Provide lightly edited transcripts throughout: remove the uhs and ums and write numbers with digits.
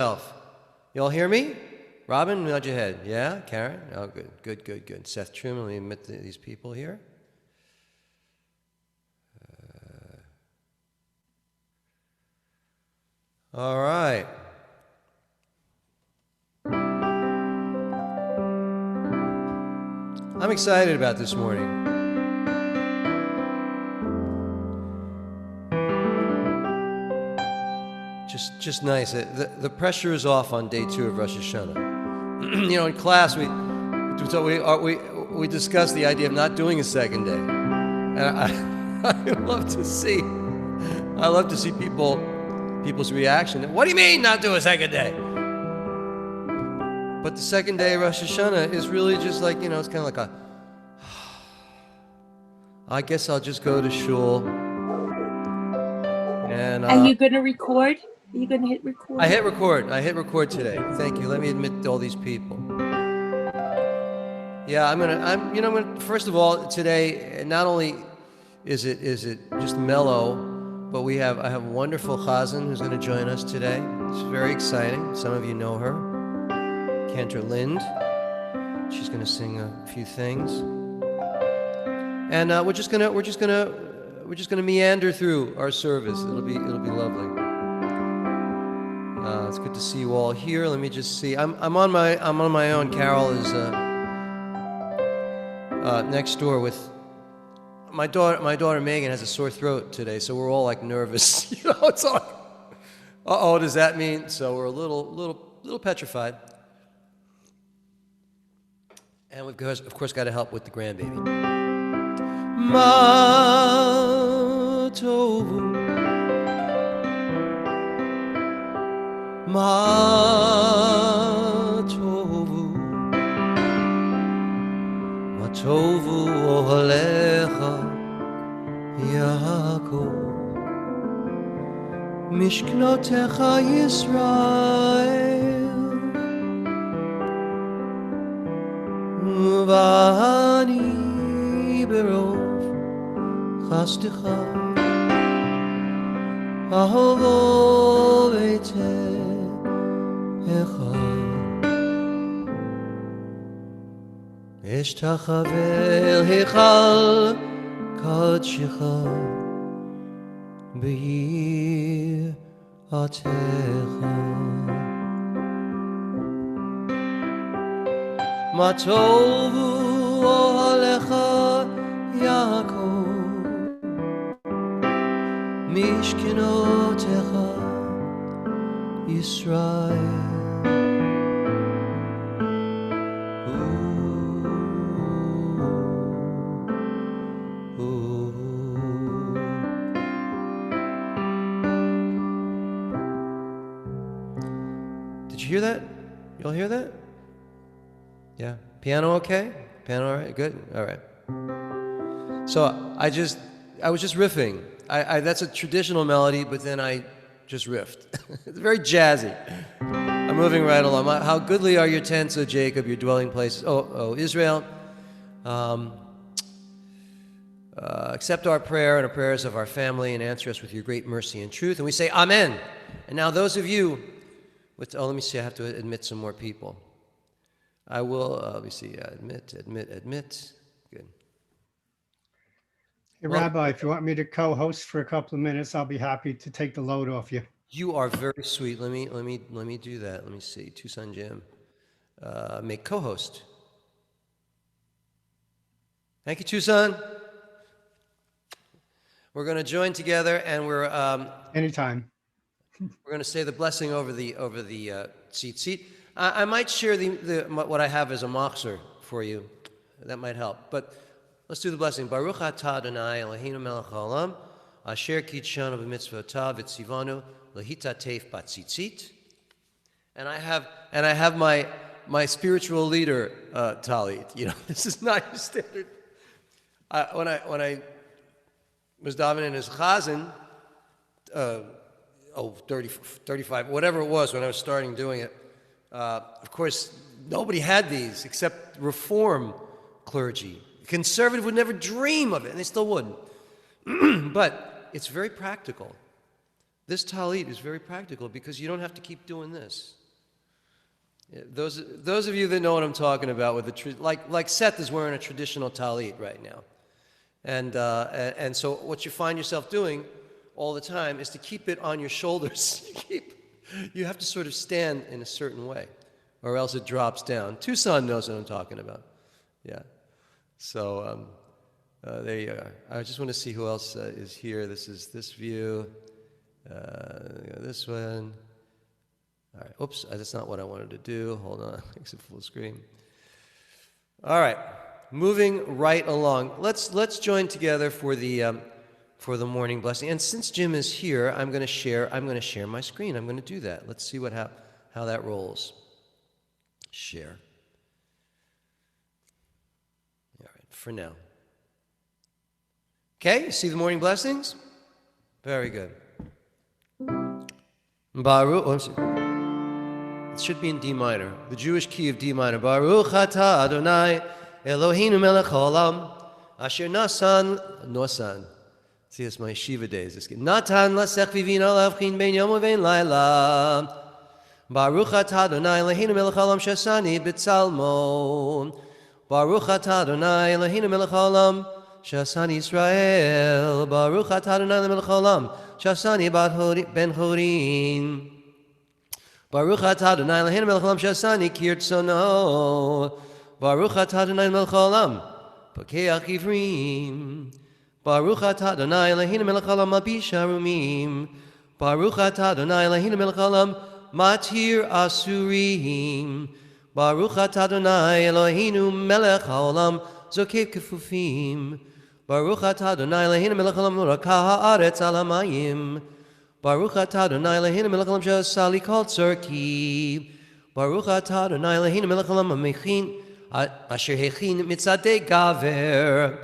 You all hear me? Robin, nod your head. Yeah? Karen? Oh, good. Seth Truman, let me admit these people here. All right. I'm excited about this morning. Just nice. The pressure is off on day 2 of Rosh Hashanah. In class we discussed the idea of not doing a second day, and I love to see people's reaction. What do you mean not do a second day? But the second day of Rosh Hashanah is really just like, it's kind of like I guess I'll just go to shul. And are you going to record? Are you going to hit record? I hit record today. Thank you. Let me admit all these people. Yeah, I'm gonna first of all, today, not only is it just mellow, but I have a wonderful chazan who's going to join us today. It's very exciting. Some of you know her, Cantor Lind. She's going to sing a few things, and we're just gonna meander through our service. It'll be lovely. It's good to see you all here. Let me just see. I'm on my own. Carol is next door with my daughter. My daughter Megan has a sore throat today, so we're all like nervous. It's like, does that mean? So we're a little petrified, and we've of course got to help with the grandbaby. Ma tovu, ma tovu ohalecha Yaakov, mishknotecha Yisrael, v'ani berov chastecha ahovo v'techa Eshtachavel hichal kadshecha b'yiratecha Ma tovu ohalecha Yaakov mishkenotecha Yisrael. Hear that? Y'all hear that? Yeah. Piano okay? Piano all right? Good? All right. So I was just riffing. That's a traditional melody, but then I just riffed. It's very jazzy. I'm moving right along. How goodly are your tents, O Jacob, your dwelling places, O Israel. Accept our prayer and the prayers of our family and answer us with your great mercy and truth. And we say, Amen. And now those of you let me see, I have to admit some more people. I will, let me see, admit. Good. Hey, Rabbi, if you want me to co-host for a couple of minutes, I'll be happy to take the load off you. You are very sweet. Let me do that. Let me see, Tucson Jim. Make co-host. Thank you, Tucson. We're going to join together, and we're... Anytime. We're going to say the blessing over the seat. I might share what I have as a machzor for you. That might help. But let's do the blessing. Baruch atah Adonai Eloheinu melech haolam, asher kitshanu b'mitzvotav v'tzivanu lehitatef batzitzit. And I have my spiritual leader Tali. This is not your standard. When I was davening in his chazan. 35, whatever it was when I was starting doing it. Of course, nobody had these except Reform clergy. Conservative would never dream of it, and they still wouldn't. But it's very practical. This talit is very practical because you don't have to keep doing this. Yeah, those of you that know what I'm talking about, with like Seth is wearing a traditional talit right now, and so what you find yourself doing all the time is to keep it on your shoulders. You have to sort of stand in a certain way, or else it drops down. Tucson knows what I'm talking about. Yeah. So there you are. I just want to see who else is here. This is this view. This one. All right. Oops, that's not what I wanted to do. Hold on. Makes it full screen. All right. Moving right along. Let's join together for the morning blessing. And since Jim is here, I'm going to share my screen. I'm going to do that. Let's see how that rolls. Share. All right. For now. Okay. You see the morning blessings? Very good. Baruch. Oh, I'm sorry. It should be in D minor, the Jewish key of D minor. Baruch atah Adonai Eloheinu melech haolam asher nosan. See, it's my yeshiva days. Natan lasech vivin alavchin ben yom uvein laila. Baruch atah Adonai Eloheinu melech haolam shasani b'tzalmo. Baruch atah Adonai Eloheinu melech haolam shasani Israel. Baruch atah Adonai melech haolam shasani ben Horin. Baruch atah Adonai Eloheinu melech haolam shasani kirtzono. Baruch atah Adonai melech haolam pakeach ivrim. Baruch atah Adonai Eloheinu melech haolam mabish harumim. Baruch atah Adonai Eloheinu melech haolam matir asurim. Baruch atah Adonai Eloheinu melech haolam zokeh kefufim. Baruch atah Adonai Eloheinu melech haolam norakah haaretz al hamayim. Baruch atah Adonai Eloheinu melech haolam shasali kol tzorki. Baruch atah Adonai Eloheinu melech haolam amechin asher hechin mitzadei gaver.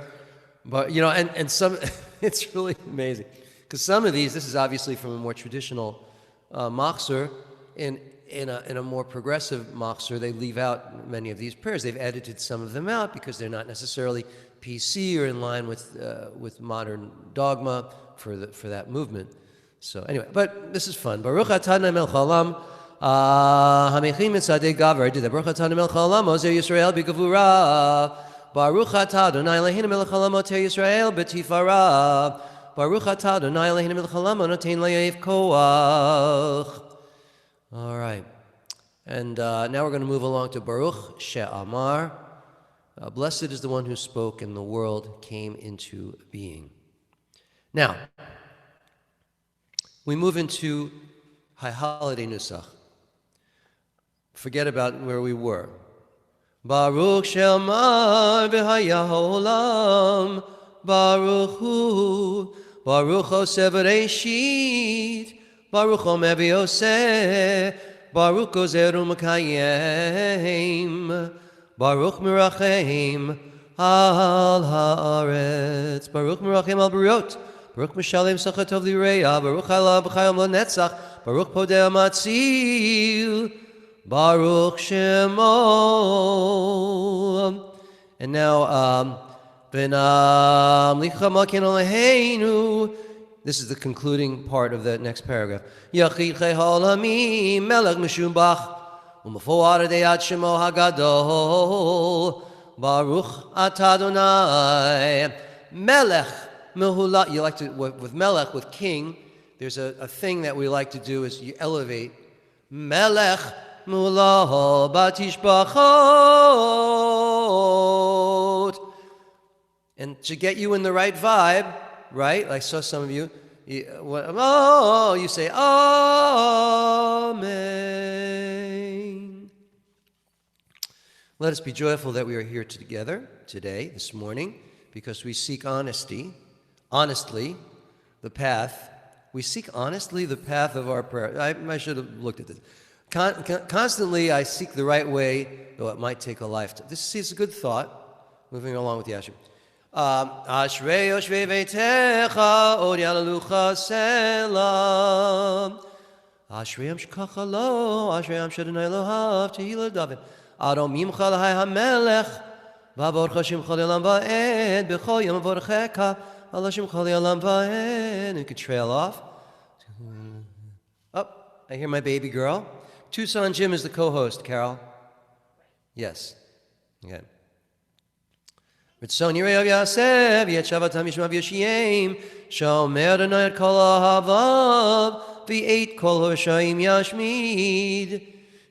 But and some, it's really amazing because some of these, this is obviously from a more traditional machzor. In a more progressive machzor, they leave out many of these prayers. They've edited some of them out because they're not necessarily PC or in line with modern dogma for that movement. So anyway, but this is fun. Baruch atah Adonai melech haolam hamechin mitzadei gaver. I did that. Baruch atah Adonai melech haolam ozer Yisrael b'gevura. Baruch atah Adonai Eloheinu melech haolam oter Yisrael b'tifara. Baruch atah Adonai Eloheinu melech haolam notein layev koach. All right, and now we're going to move along to Baruch She'amar. Blessed is the one who spoke, and the world came into being. Now, we move into High Holiday Nusach. Forget about where we were. Baruch She'amar v'haya ha'olam Baruch Hu Baruch Oseh v'reishit Baruch Omer v'yoseh Baruch Gozer u'mekayim Baruch Mirachem al haaretz Baruch Mirachem al b'riot Baruch Mishalem Sachatov Lireya Baruch Halav B'chayom L'netzach Baruch Podeh Matzil Baruch Shemo. And now, V'nam Licha Makin Oleheinu. This is the concluding part of the next paragraph. Yachid Chei Ha'olamim Melech Meshumbach U'Mefoar Adei Ad Shemo HaGadol Baruch Atah Adonai Melech Mehula. You like to, with Melech, with king, there's a thing that we like to do is you elevate Melech Mulaho Batishbachot. And to get you in the right vibe, right? I saw some of you. You say Amen. Let us be joyful that we are here together today, this morning, because we seek honestly, the path. We seek honestly the path of our prayer. I should have looked at this. Constantly, I seek the right way, though it might take a lifetime. This is a good thought. Moving along with the Asher. Ashrei yoshvei veitecha od yalalucha selam. Ashrei am shkacha lo, ashrei am shadonai lohav tehila David. Adom mimcha lahai hamelech, v'avorcha shimcha le'olam va'ed, b'chol yom avorchecha, Allah shimcha le'olam va'ed. And you could trail off. I hear my baby girl. Tucson Jim is the co-host, Carol. Yes. Okay. Ritson Yirei Yaseh, Yet Shabbatam Yishmav Yashiem, Shomer Adonai et Kol Ahavav, V'eit Kol Hoshaim Yashmid,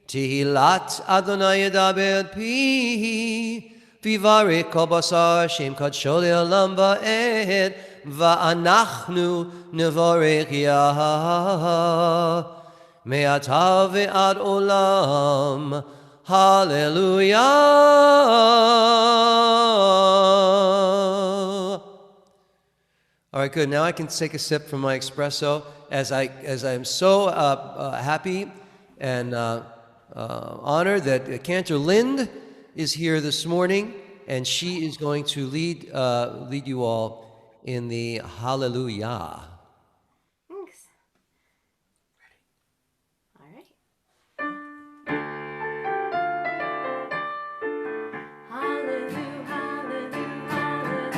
Tehillat Adonai Yedaber Pihi, V'varech Kol Basar Shem Kadsho Le'olam Va'ed, Va'anachnu Nevarech Yah, Me'ata Ve'ad Olam, Hallelujah. All right, good. Now I can take a sip from my espresso as I'm so happy and honored that Cantor Lind is here this morning, and she is going to lead you all in the Hallelujah. Thanks. All right. Hallelujah, hallelujah, hallelujah,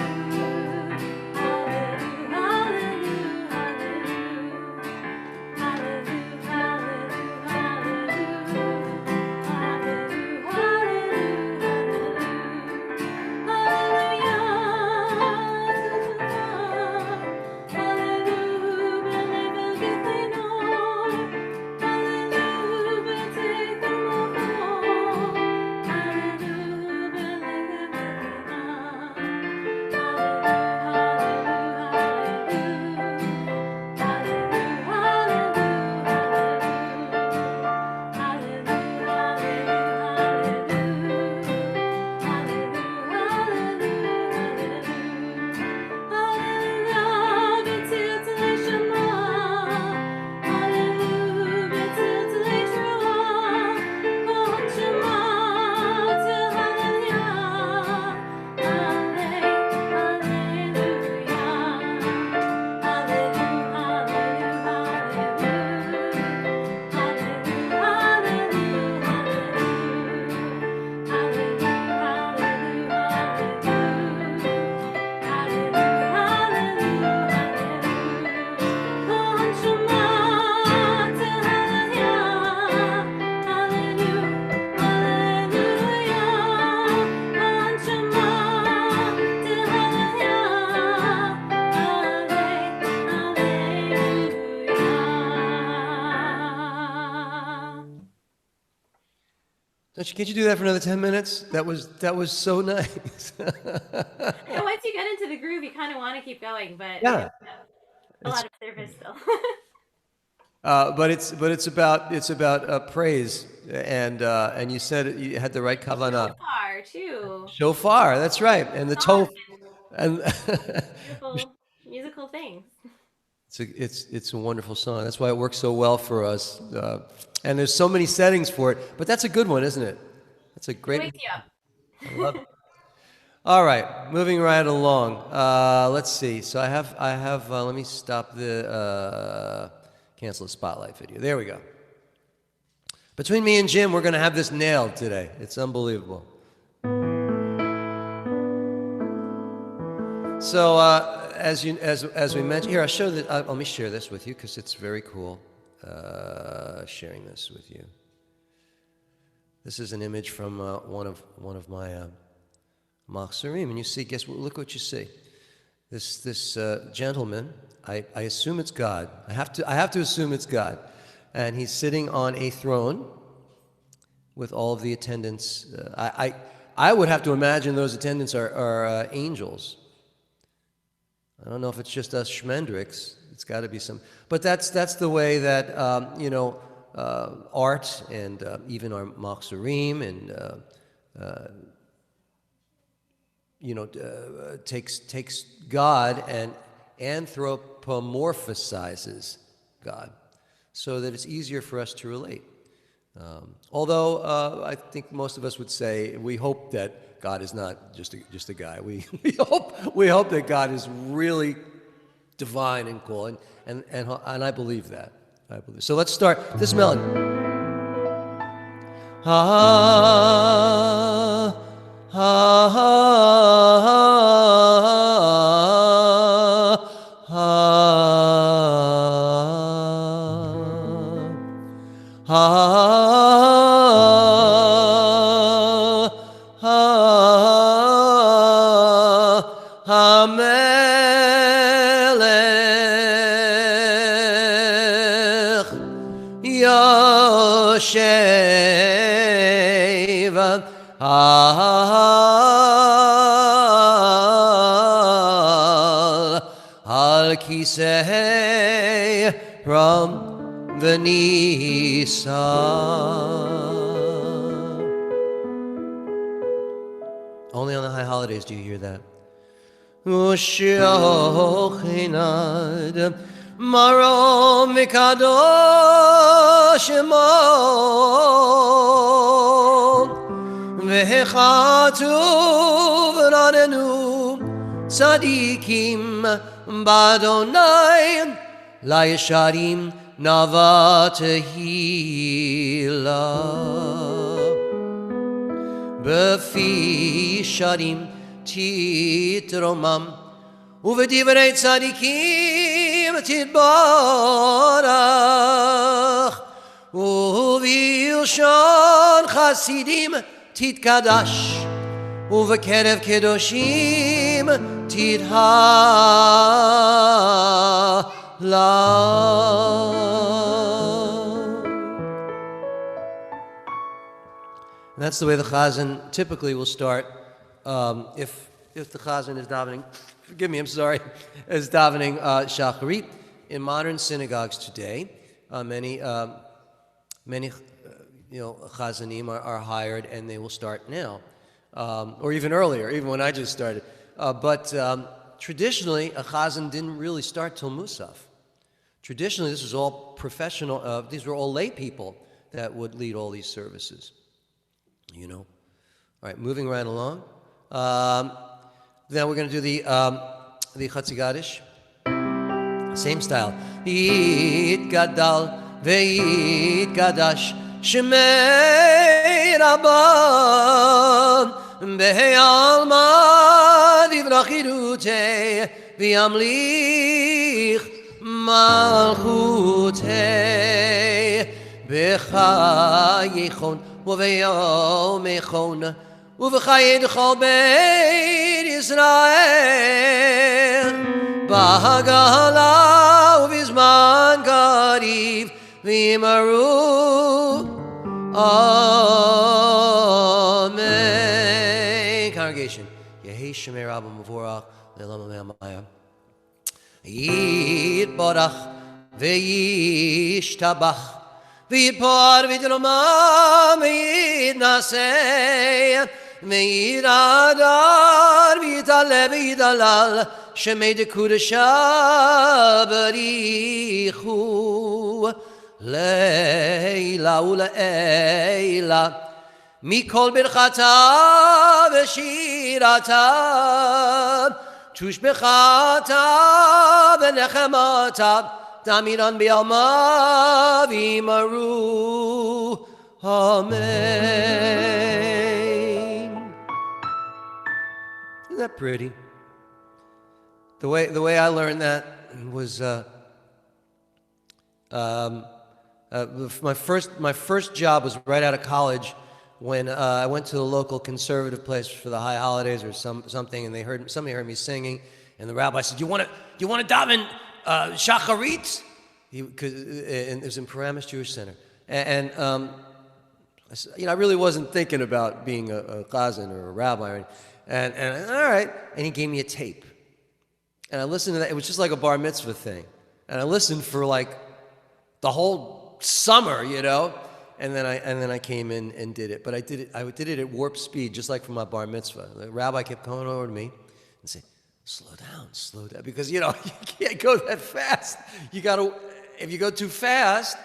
hallelujah, hallelujah, Can't you do that for another 10 minutes? That was so nice. And once you get into the groove, you kind of want to keep going, but Yeah. a lot of service still. But it's about praise, and you said you had the right kavanah. Shofar too. Shofar, that's right, and the Song and Beautiful musical things. it's a wonderful song. That's why it works so well for us. And there's so many settings for it, but that's a good one, isn't it? That's a It great. wakes you up. I love it. All right, moving right along. Let's see. So I have. Let me stop the cancel the spotlight video. There we go. Between me and Jim, we're going to have this nailed today. It's unbelievable. So as we mentioned, here I'll show that. Let me share this with you because it's very cool. Sharing this with you. This is an image from one of my machzorim, and you see. Look what you see. This gentleman. I assume it's God. I have to assume it's God, and he's sitting on a throne with all of the attendants. I would have to imagine those attendants are angels. I don't know if it's just us Schmendricks. It's got to be some. But that's the way that art and even our machzorim and takes God and anthropomorphizes God, so that it's easier for us to relate. Although I think most of us would say we hope that God is not just a guy. We hope that God is really divine and cool, and I believe that. So let's start this melody. Ha ha ha ha. Yoshev al kisei from the Nisa. Only on the high holidays do you hear that. Ushochinad marom v'kadosh emo v'chatuv ranenu tzadikim b'Adonai la'yesharim navatehila b'fi sharim titromam uvedivrei tzadikim titbarach uvilshon chasidim titkadash uvekerev kedoshim tithalal. And that's the way the Chazan typically will start. If the Chazan is davening, forgive me, I'm sorry, is davening Shacharit. In modern synagogues today, many Chazanim are hired, and they will start now, or even earlier, even when I just started. But traditionally, a Chazan didn't really start till Musaf. Traditionally, this was all professional. These were all lay people that would lead all these services. You know. All right, moving right along. Then we're going to do the Chatzi Gadish. Same style. Yit gadal ve'yit gadash shemei rabban be'alma divrachirute v'yamlich malchute b'chayichon uve'yomechon uve'chayed chol beit Yisrael b'hagala u'vizman kariv v'imaru Amen. Congregation, Yehi Shemei Rabba Mavorach Le'olam Amen. Yitbarach ve'yishtabach v'yipar v'yitramam v'yitnaseh v'yitadar v'yitaleh v'yitalal shemei dekudasha barichu leila uleila mikol birchata v'shirata tushbechata v'nechemata damiran bi'alma v'imaru amen. Isn't that pretty? The way I learned that was my first job was right out of college when I went to the local conservative place for the high holidays or something, and somebody heard me singing, and the rabbi said, "You want to daven shacharit?" And it was in Paramus Jewish Center, and I really wasn't thinking about being a chazan or a rabbi, or anything. And all right, and he gave me a tape, and I listened to that. It was just like a bar mitzvah thing, and I listened for like the whole summer, and then I came in and did it. But I did it at warp speed, just like for my bar mitzvah. The rabbi kept coming over to me and saying, slow down, because you can't go that fast. If you go too fast,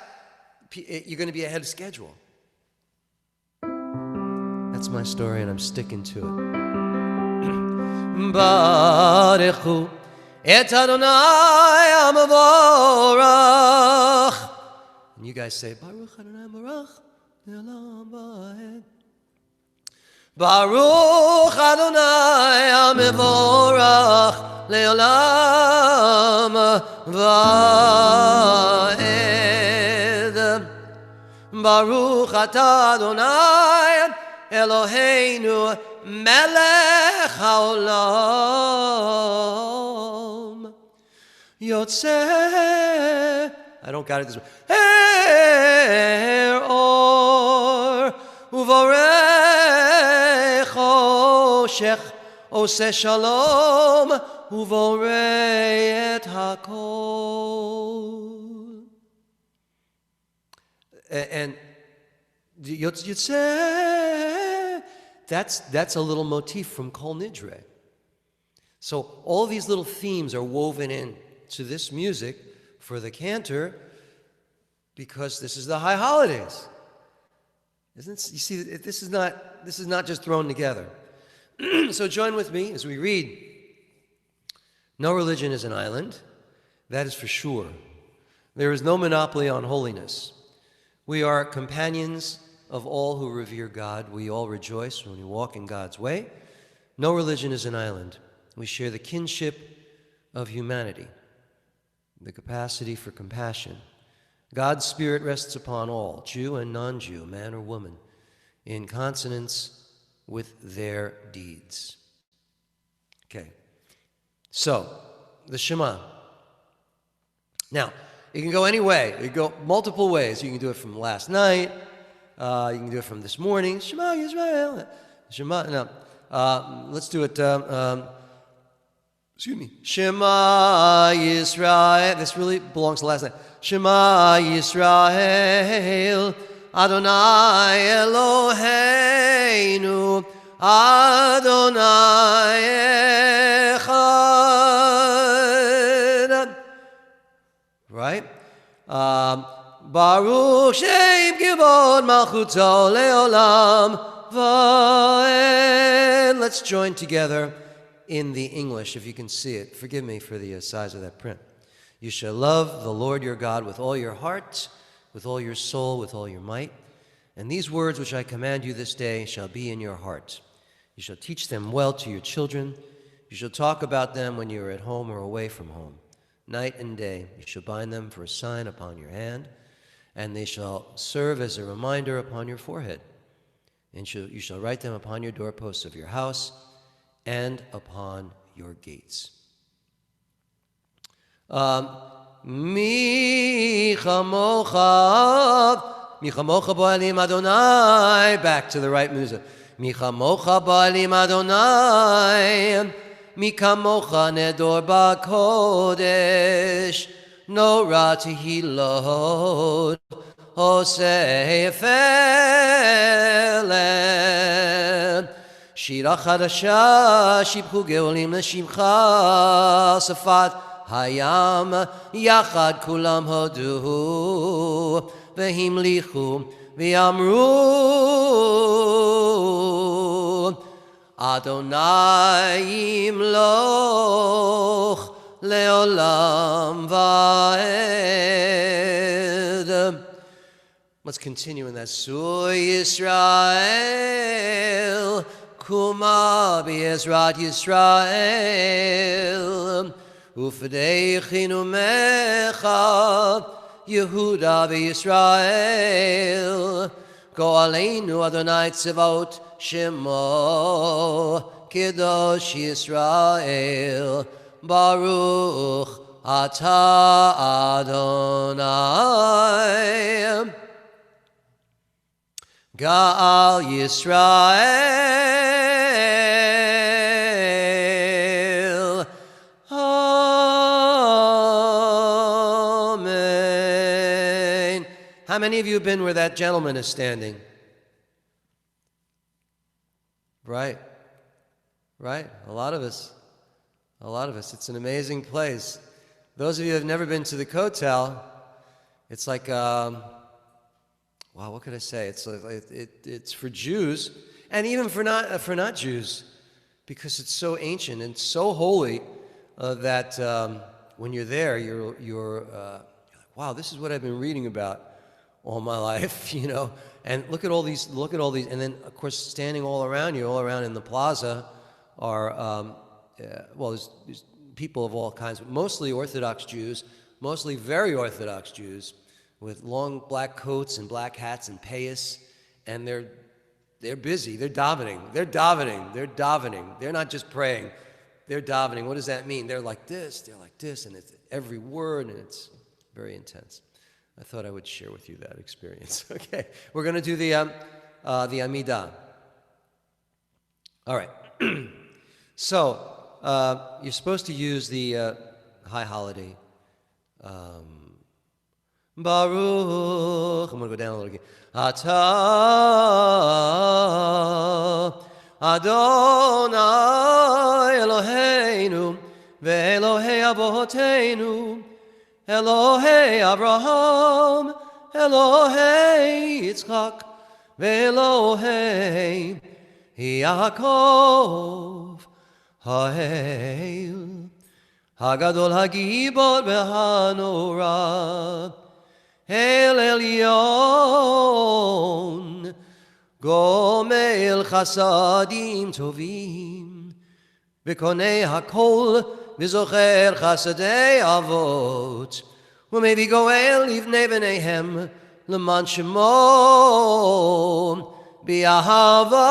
you're going to be ahead of schedule. That's my story, and I'm sticking to it. Barechu et Adonai Amavorach. And you guys say, Baruch Adonai Barach Le'olam Va'ed. Baruch Adonai Amavorach Le'olam Va'ed. Baruch Atah Adonai Eloheinu Melech HaOlam Yotzeh I don't got it this way. Her or uvorei choshech oseh shalom uvorei et hakol. And you'd say that's a little motif from Kol Nidre. So all these little themes are woven in to this music for the Cantor because this is the high holidays. You see, this is not just thrown together. So join with me as we read. No religion is an island, that is for sure. There is no monopoly on holiness. We are companions of all who revere God. We all rejoice when we walk in God's way. No religion is an island. We share the kinship of humanity, the capacity for compassion. God's Spirit rests upon all, Jew and non-Jew, man or woman, in consonance with their deeds. Okay, so the Shema. Now, it can go any way. It can go multiple ways. You can do it from last night. You can do it from this morning. Shema Yisrael. Shema. Now, let's do it. Excuse me. Shema Yisrael. This really belongs to last night. Shema Yisrael. Adonai Eloheinu. Adonai Echad. Right? Baruch Shem Kivod Malchuto Leolam Va'ed. Let's join together in the English, if you can see it. Forgive me for the size of that print. You shall love the Lord your God with all your heart, with all your soul, with all your might. And these words which I command you this day shall be in your heart. You shall teach them well to your children. You shall talk about them when you are at home or away from home. Night and day you shall bind them for a sign upon your hand, and they shall serve as a reminder upon your forehead. And you shall write them upon your doorposts of your house and upon your gates. Mi chamocha ba'alim Adonai. Back to the right music. Mi chamocha ba'alim Adonai. Mi kamocha nedor ba'kodesh. No ra tehilot. Hosei felem. Shira chadasha. Shibchu geolim l'shimcha. Safat hayam. Yachad kulam hodu. V'himlichu. V'amru. Adonai yimloch leolam va'ed. Let's continue in that. Sur Yisrael, kuma b'ezrat Yisrael, ufdeichinu mecha, Yehuda b'Yisrael, go'aleinu Adonai tzivot, Shemo Kedosh Yisrael Baruch Ata Adonai Ga'al Yisrael. Amen. How many of you have been where that gentleman is standing? Right. A lot of us. It's an amazing place. Those of you who have never been to the Kotel, it's like, wow, what could I say? It's for Jews, and even for not Jews, because it's so ancient and so holy that when you're there, you're like, wow, this is what I've been reading about all my life, you know. And look at all these, and then of course standing all around in the plaza are, there's people of all kinds, but mostly Orthodox Jews, mostly very Orthodox Jews, with long black coats and black hats and payas, and they're busy, they're davening, they're not just praying, they're davening. What does that mean? They're like this, and it's every word, and it's very intense. I thought I would share with you that experience. Okay, we're going to do the Amidah. All right. So you're supposed to use the High Holiday. Baruch. I'm going to go down a little again. Atah Adonai Eloheinu ve'Elohei Avoteinu Elohei Abraham Elohei Yitzchak ve'Elohei Yaakov Ha'el Hagadol Hagibor Behanora El Elyon Gomel Chasadim Tovim V'konei Hakol V'zocher Chasadei Avot U'mevi Goel Livnei V'neihem L'man Shemo B'Ahava.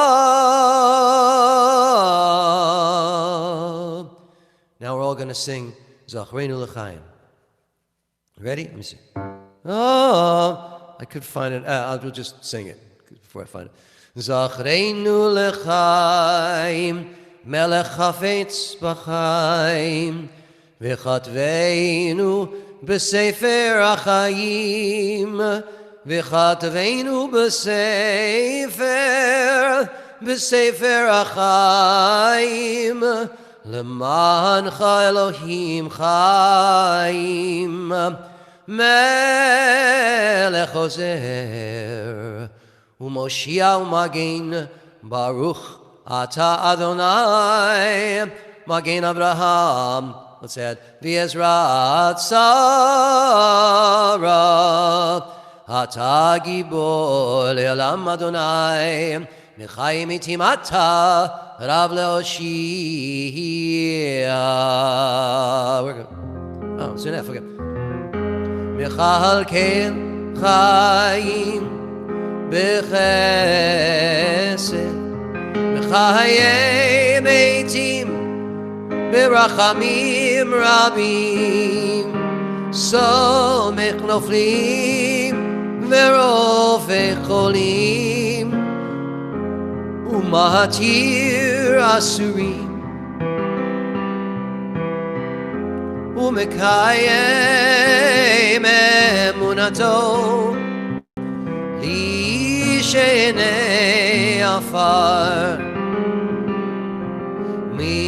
Now we're all going to sing Zachreinu L'chaim. Ready? Let me see. Oh, I could find it. I'll just sing it before I find it. Zachreinu L'chaim Melech Chafetz B'chaim V'chatveinu B'sefer HaChaim V'chatveinu B'sefer HaChaim L'mancha Elohim Chaim Melech Ozer U'Moshia U'Magen Baruch Ata Adonai Magen Abraham. Let's add V'Ezrat Sarah Ata Gibor Le'olam Adonai Nechayim Itim Ata Rav Le'Oshia. We're good. Oh, it's enough. Okay. Mechalkel Chaim B'Chesed Mechayim Eitim B'Rachamim Rabim Somech Noflim V'Rofei Cholim U'Mahatir Asurim U'Mekayim Emunato She'enei afar Mi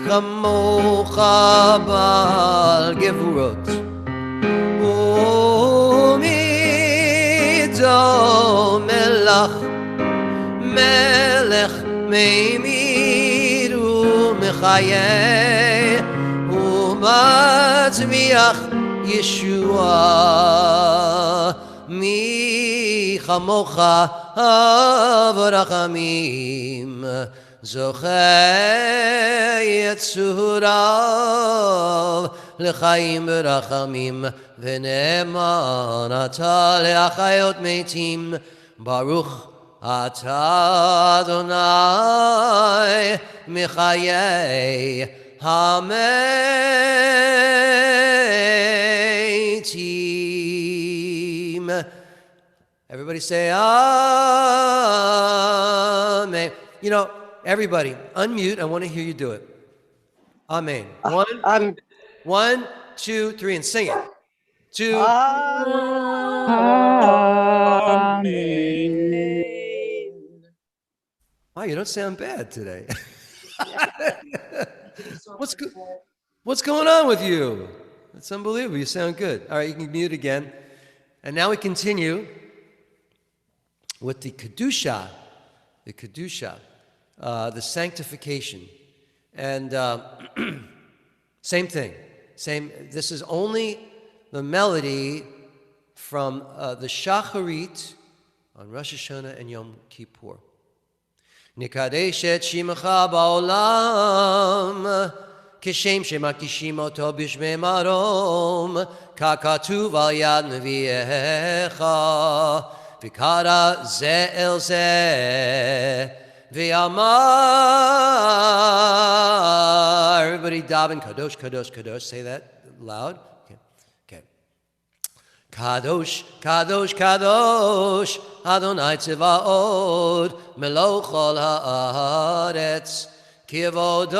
chamocha bal gevurot U'mido melech melech meimid U'mechayeh U'matzmiach Yeshua Mi chamocha v'rachamim zochei yetzurav l'chaim v'rachamim v'ne'eman ata le'achayot meitim baruch ata Adonai michayei hameitim. Everybody say Amen. You know, everybody, unmute. I want to hear you do it. Amen. One, two, three, and sing it. Two. Amen. Wow, you don't sound bad today. What's going on with you? It's unbelievable. You sound good. All right, you can mute again. And now we continue with the Kedusha, the sanctification. And same thing. This is only the melody from the Shacharit on Rosh Hashanah and Yom Kippur. Nikadesh et shimecha ba'olam כשם שמקדישים אותו בשמי מרום, ככתוב על יד נביאיך, וקרא זה אל זה, ואמר, everybody daven, kadosh, kadosh, kadosh, say that loud. Okay. Kadosh, Kadosh, Kadosh, Adonai Tzevaot, Melech Kol Haaretz, Kivodo.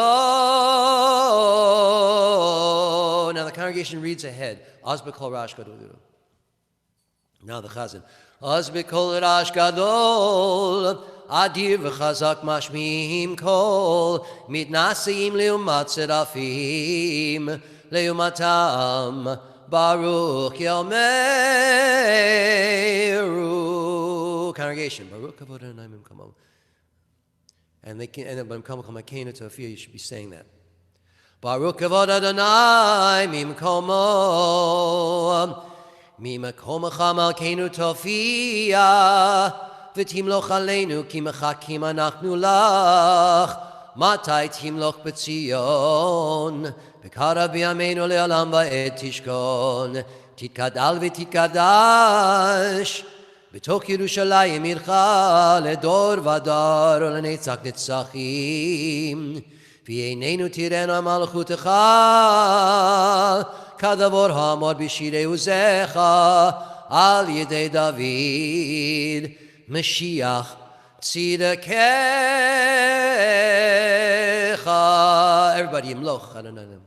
Now the congregation reads ahead. Az b'kol rash gadol. Now the chazan. Az b'kol rash gadol, Adir v'chazak mashmim kol, Mitnasim leumat serafim, leumatam, Baruch Yomeru. Congregation, Baruch Kavod Adonai Mimkomo. And they can, and when Cantor, you should be saying that. Baruch Kavod Adonai Mimkomo, Mimakomacha Malkeinu Tofia, V'timloch Aleinu Ki Mechakim Anachnu Lach, Matai Timloch B'Tzion. V'kara b'yameinu le'olam va'ed tishkon, titkadal v'titkadash, b'tok Yerushalayim ircha ledor v'adar u'lenetzach netzachim, v'yeinenu tirena malchutecha, kadavor hamor b'shirei uzecha, al yedei David, Mashiach tzidakecha. Everybody, yimloch Adonai.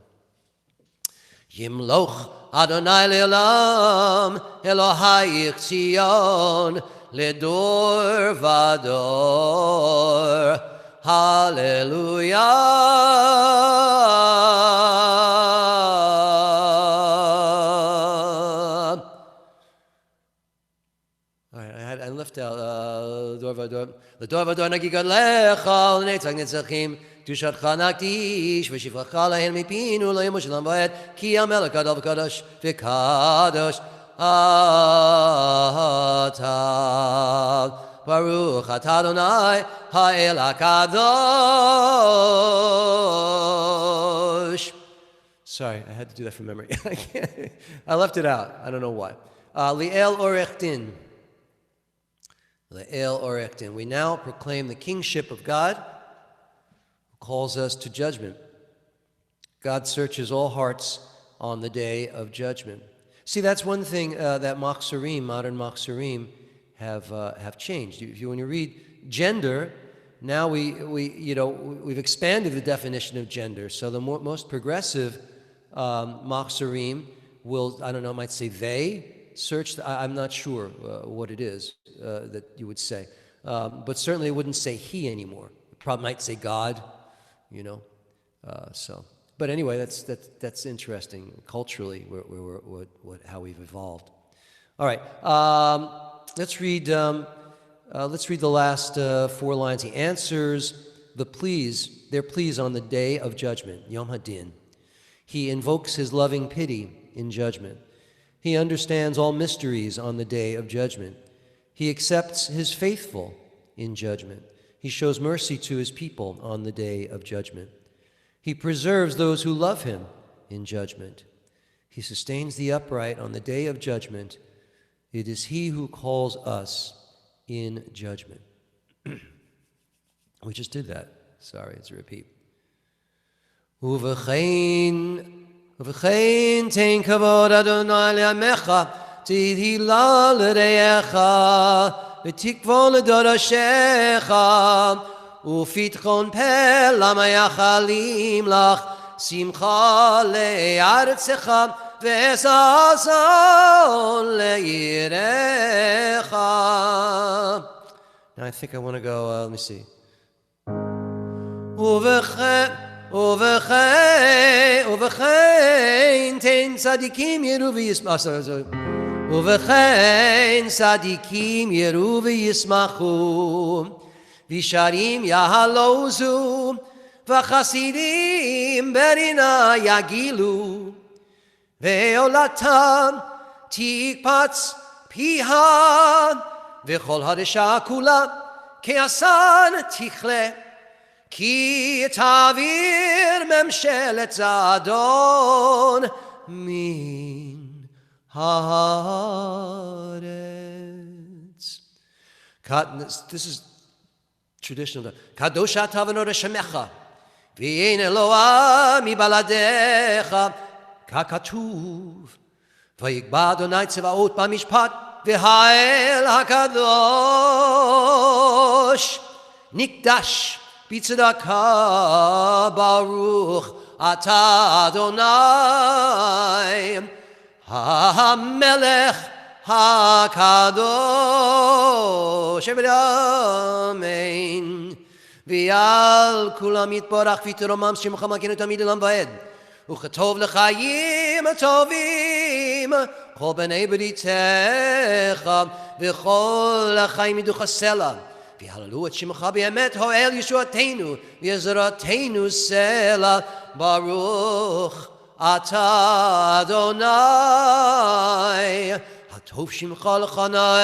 Yimloch Adonai le'olam, Elohai Tzion, ledor vador. Hallelujah. All right, I left out ledor vador. Ledor vador nagigad lecha, netzach netzachim. Tushat chanaktish v'shivracha lahen mipinu lo yemushalam v'ed ki amelech gadol v'kadosh v'kadosh atav Baruch atah Adonai ha'el hakadosh. Sorry, I had to do that from memory. I left it out. I don't know why. Li'el orech din. Li'el orech din. We now proclaim the kingship of God, calls us to judgment. God searches all hearts on the day of judgment. See, that's one thing that modern machzorim have changed. When you read gender, now we've expanded the definition of gender. So the most progressive machzorim will, might say they search. I'm not sure what it is that you would say, but certainly it wouldn't say he anymore. It probably might say God. But anyway, that's interesting culturally, how we've evolved. All right, let's read the last 4 lines. He answers their pleas on the day of judgment, Yom Hadin. He invokes his loving pity in judgment. He understands all mysteries on the day of judgment. He accepts his faithful in judgment. He shows mercy to his people on the day of judgment. He preserves those who love him in judgment. He sustains the upright on the day of judgment. It is he who calls us in judgment. We just did that. Sorry, it's a repeat. Uvechein ten kavod Adonai le'amecha, tihila l'reyecha, ותקבול לדורשיך, ופתחון פה למייחלים לך, שמחה לארצך, וששון ליראך. Now I think I want to go, let me see. ובכן תן צדיקים יראו וישמחו. ובכן צדיקים יראו וישמחו, וישרים יהלוזו, וחסידים ברינה יגילו, ועולתם תקפץ פיה, וכל הרשעה כולה כעשן תכלה, כי תעביר ממשלת זדון מן haaretz. This is traditional. Kadosh ata v'nor shemecha, v'yein Eloah mibaladecha, kakatuv, ויקבע אדוני צבאות במשפט, והאל הקדוש נקדש בצדקה, ברוך אתה אדוני המלך הקדוש. אמן. ועל כולם יתברך ויתרומם שמך מלכנו תמיד לעולם ועד, וכתוב לחיים הטובים כל בני בריתך, וכל החיים ידעו סלע. והללו את שמך באמת, הואל ישועתנו ועזרתנו סלע, ברוך אתה אדוני הטוב שמך לחנאה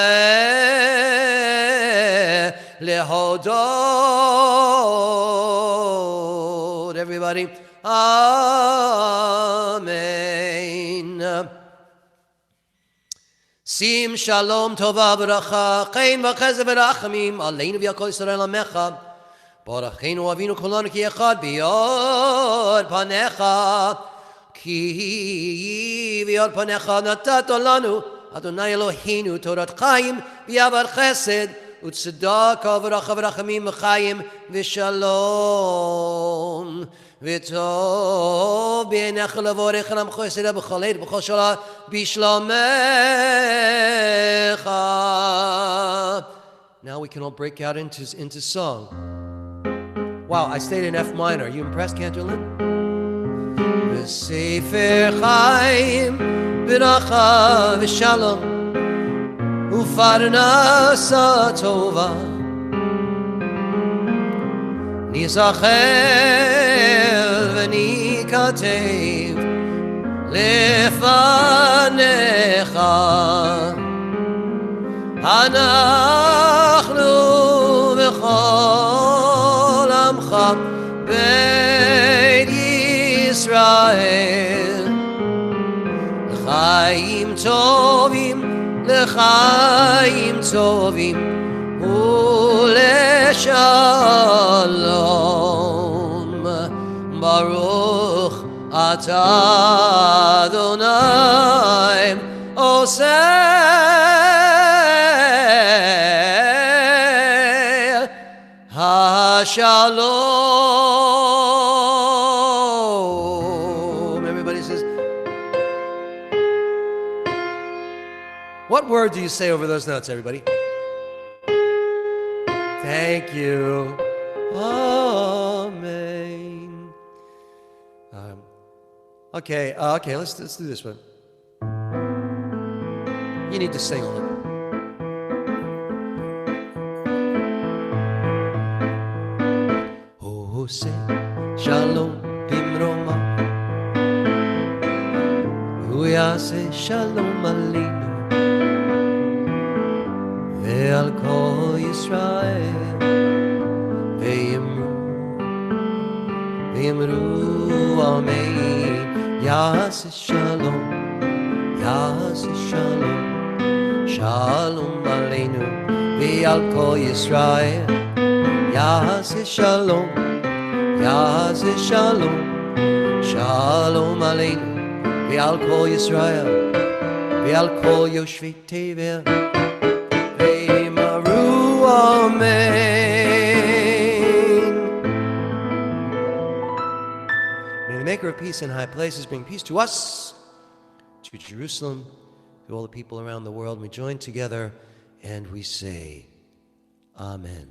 להודות. Everybody, Amen. שים שלום טובה ברכה, חן וחסד ורחמים עלינו ועל כל ישראל עמך. ברכנו אבינו כולנו כי אחד ביוד פניך, כי ביוד פניך נתת לנו אדוני אלוהינו תורת חיים ויעבד חסד וצדקה וברכה ורחמים וחיים ושלום. וטוב בעיניך לבורך עמך ישראל בכל עת ובכל שעה בשלומך. Now we can all break out into song. Wow, I stayed in F minor. Are you impressed, Cantor? בספר חיים ברכה ושלום ופרנסה טובה ניזכר וניכתב לפניך, אנחנו וכל עמך בית ישראל, לחיים טובים ולשלום. ברוך אתה אדוני עושה השלום. Everybody says, what word do you say over those notes, everybody? Thank you. Amen. Okay, let's do this one. You need to sing a little. עושה שלום במרומה, הוא יעשה שלום עלינו ועל כל ישראל, ויאמרו אמן. יעשה שלום, שלום עלינו ועל כל ישראל. יעשה שלום, שלום עלינו ועל כל ישראל ועל כל יושבי תבל, ויאמרו amen. May the maker of peace in high places bring peace to us, to Jerusalem, to all the people around the world. We join together and we say amen.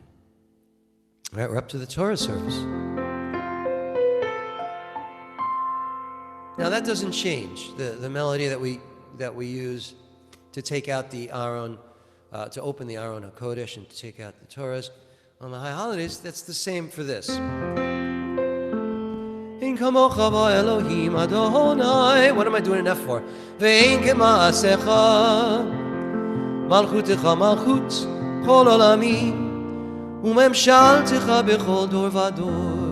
All right, we're up to the Torah service. Now that doesn't change the melody that we use to take out the Aron, to open the Aron HaKodesh and to take out the Torahs on the high holidays. That's the same for this. In kamocha Elohim Adonai. What am I doing an F for? Ve'in kema'asecha malchutecha malchut kol olamim u'memshaltecha bechol dor vador.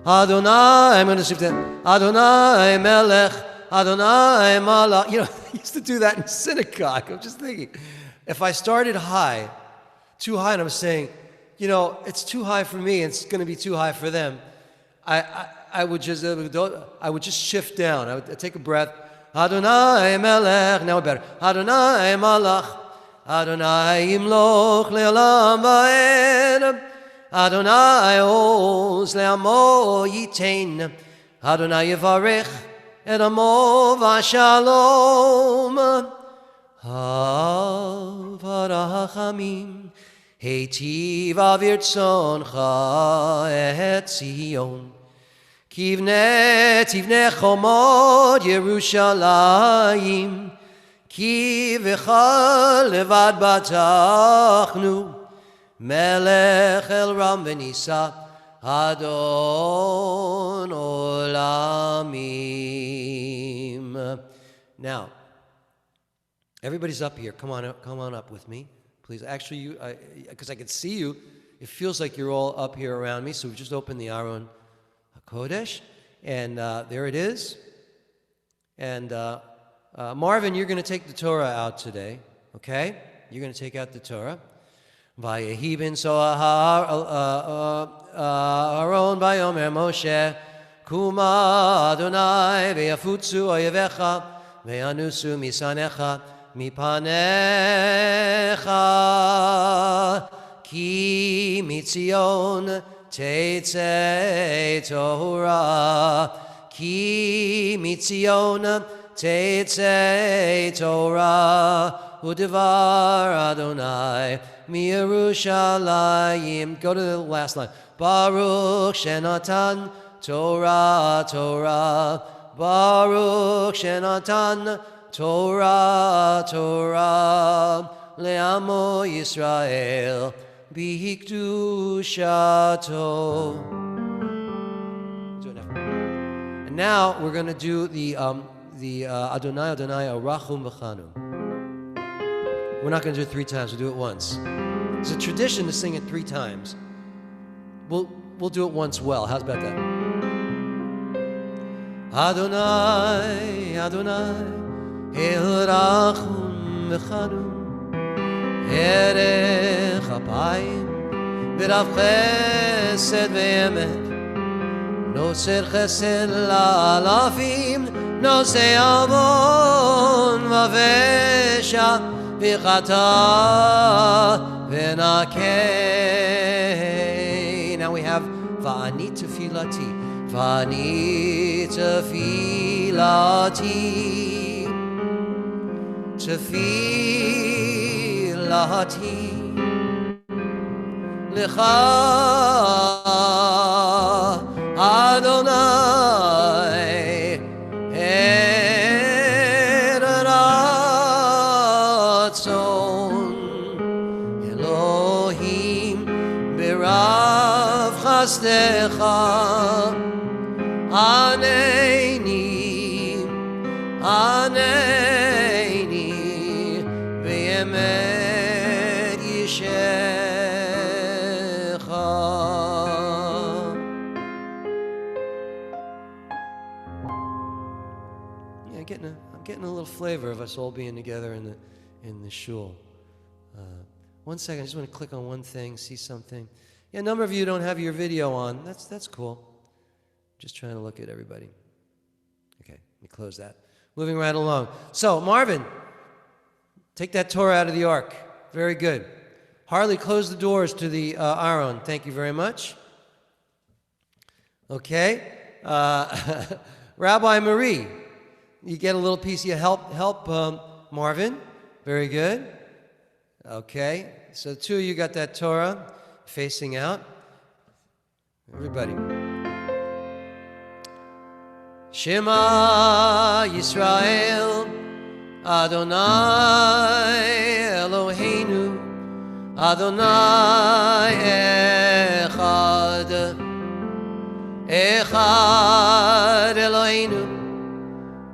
Adonai, I'm going to shift it. Adonai Melech, Adonai Malach. You know, I used to do that in synagogue. I'm just thinking, if I started high, too high, and I'm saying, you know, it's too high for me, it's going to be too high for them, I would just shift down. I would take a breath. Adonai melech. Now we're better. Adonai malach. Adonai imloch le'olam va'ed. Adonai oz le'amo yitein. Adonai yivarech et amo v'shalom. Havarachamim heitiv avirtzoncha et Zion. Tivne chomod Yerushalayim. Ki v'chal levad batachnu. Melech el ram v'nisa Adon olamim. Now, everybody's up here. Come on up with me, please. Actually, you, because I can see you, it feels like you're all up here around me. So we've just opened the Aron HaKodesh, and there it is. And Marvin, you're going to take the Torah out today, okay? You're going to take out the Torah. Vayehi ben Sohar Aaron vayomer Moshe Kuma Adonai veyafutzu oyevecha veyanusu misanecha mipanecha ki mitzion tetzei Torah ki mitzion tetzei Torah udevar Adonai miYerushalayim. Go to the last line. Baruch shenatan Torah Torah. Baruch shenatan Torah Torah le'amo Yisrael b'hikdushato. And now we're going to do the Adonai Adonai Arachum V'Chanun. We're not going to do it 3 times. We'll do it once. It's a tradition to sing it 3 times. We'll do it once well. How's about that? Adonai, Adonai, El Rachum V'Chanun, Erech Apayim, V'Rav Chesed V'Emet, Noser Chesed La'alafim, Noser Avon V'Avesha, V'chata v'nakei. Now we have Va'ani tefilati. Va'ani tefilati. Tefilati. Lecha Adonai. Chasdecha Aneini Aneini V'yemet Yishecha. Yeah, I'm getting a little flavor of us all being together in the shul. 1 second, I just want to click on one thing, see something. Yeah, a number of you don't have your video on. That's cool. Just trying to look at everybody. Okay, let me close that. Moving right along. So, Marvin, take that Torah out of the ark. Very good. Harley, close the doors to the Aron. Thank you very much. Okay. Rabbi Marie, you get a little piece of help Marvin. Very good. Okay. So the 2 of you got that Torah facing out. Everybody. Shema Yisrael Adonai Eloheinu Adonai Echad Echad Eloheinu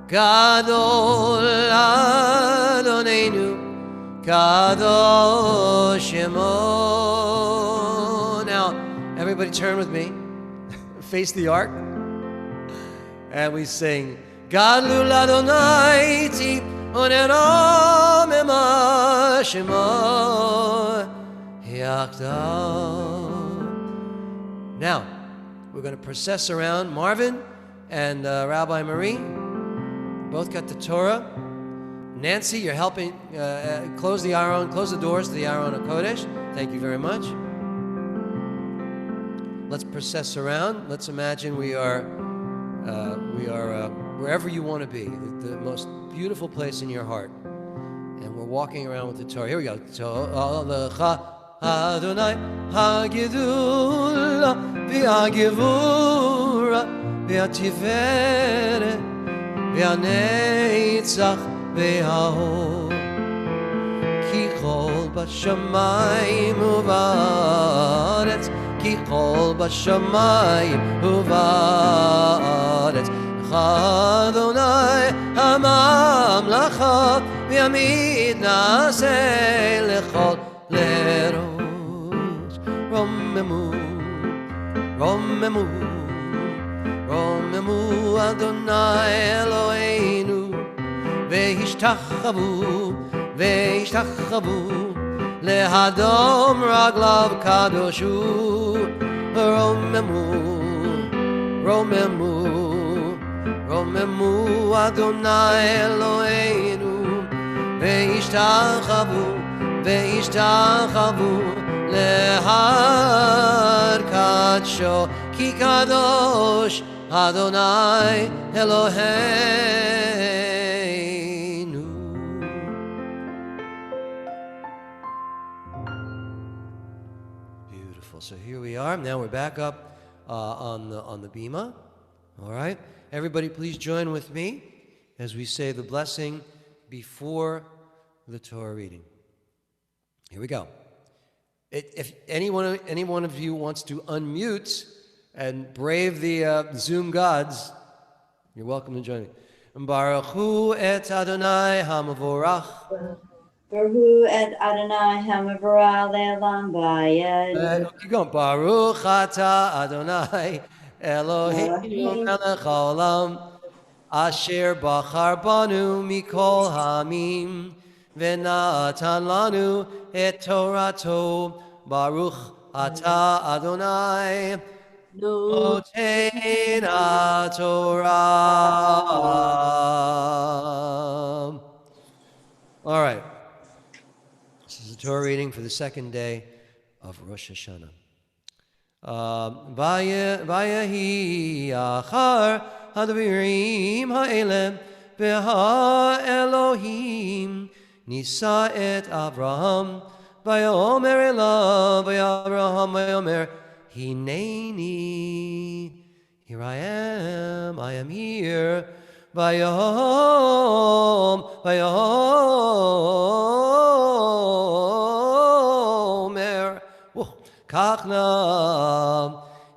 Gadol Adonenu Kadosh Shemo. Now, everybody turn with me. Face the ark. And we sing, Gadol Adonai ti oneram ema Shemo Yakdal. Now, we're going to process around Marvin and Rabbi Marie. both got the Torah. Nancy, you're helping close the doors to the Aron HaKodesh. Thank you very much. Let's process around. Let's imagine we are wherever you want to be, the most beautiful place in your heart. And we're walking around with the Torah. Here we go. To'alecha Adonai hagidula v'hagivura v'hativeret v'hanetzach v'hahor ki chol b'shamayim u'ba'aretz ki chol b'shamayim u'ba'aretz Adonai hamamlacha v'yamid naseh lechol lerosh romemu romemu romemu Adonai Eloheinu ve'ishtachavu lehadom raglav kadoshu romemu romemu Adonai Eloheinu ve'ishtachavu lehar kadsho ki kadosh Adonai Eloheinu. Beautiful. So here we are. Now we're back up on the bima. All right. Everybody, please join with me as we say the blessing before the Torah reading. Here we go. If any one of you wants to unmute and brave the Zoom gods, you're welcome to join me. Baruch hu et Adonai hamavorach. Baruch hu et Adonai hamavorach le'olam va'ed. Keep going. Baruch atah Adonai Eloheinu melech haolam asher bachar banu mikol hamim v'natan lanu et Torato. Baruch atah Adonai noten haTorah. All right. This is the Torah reading for the second day of Rosh Hashanah. Vayehi achar hadavirim ha'elem v'ha'elohim nisa et Avraham vayomer elav vayavraham vayomer hineni, here I am here. Vayomer kachna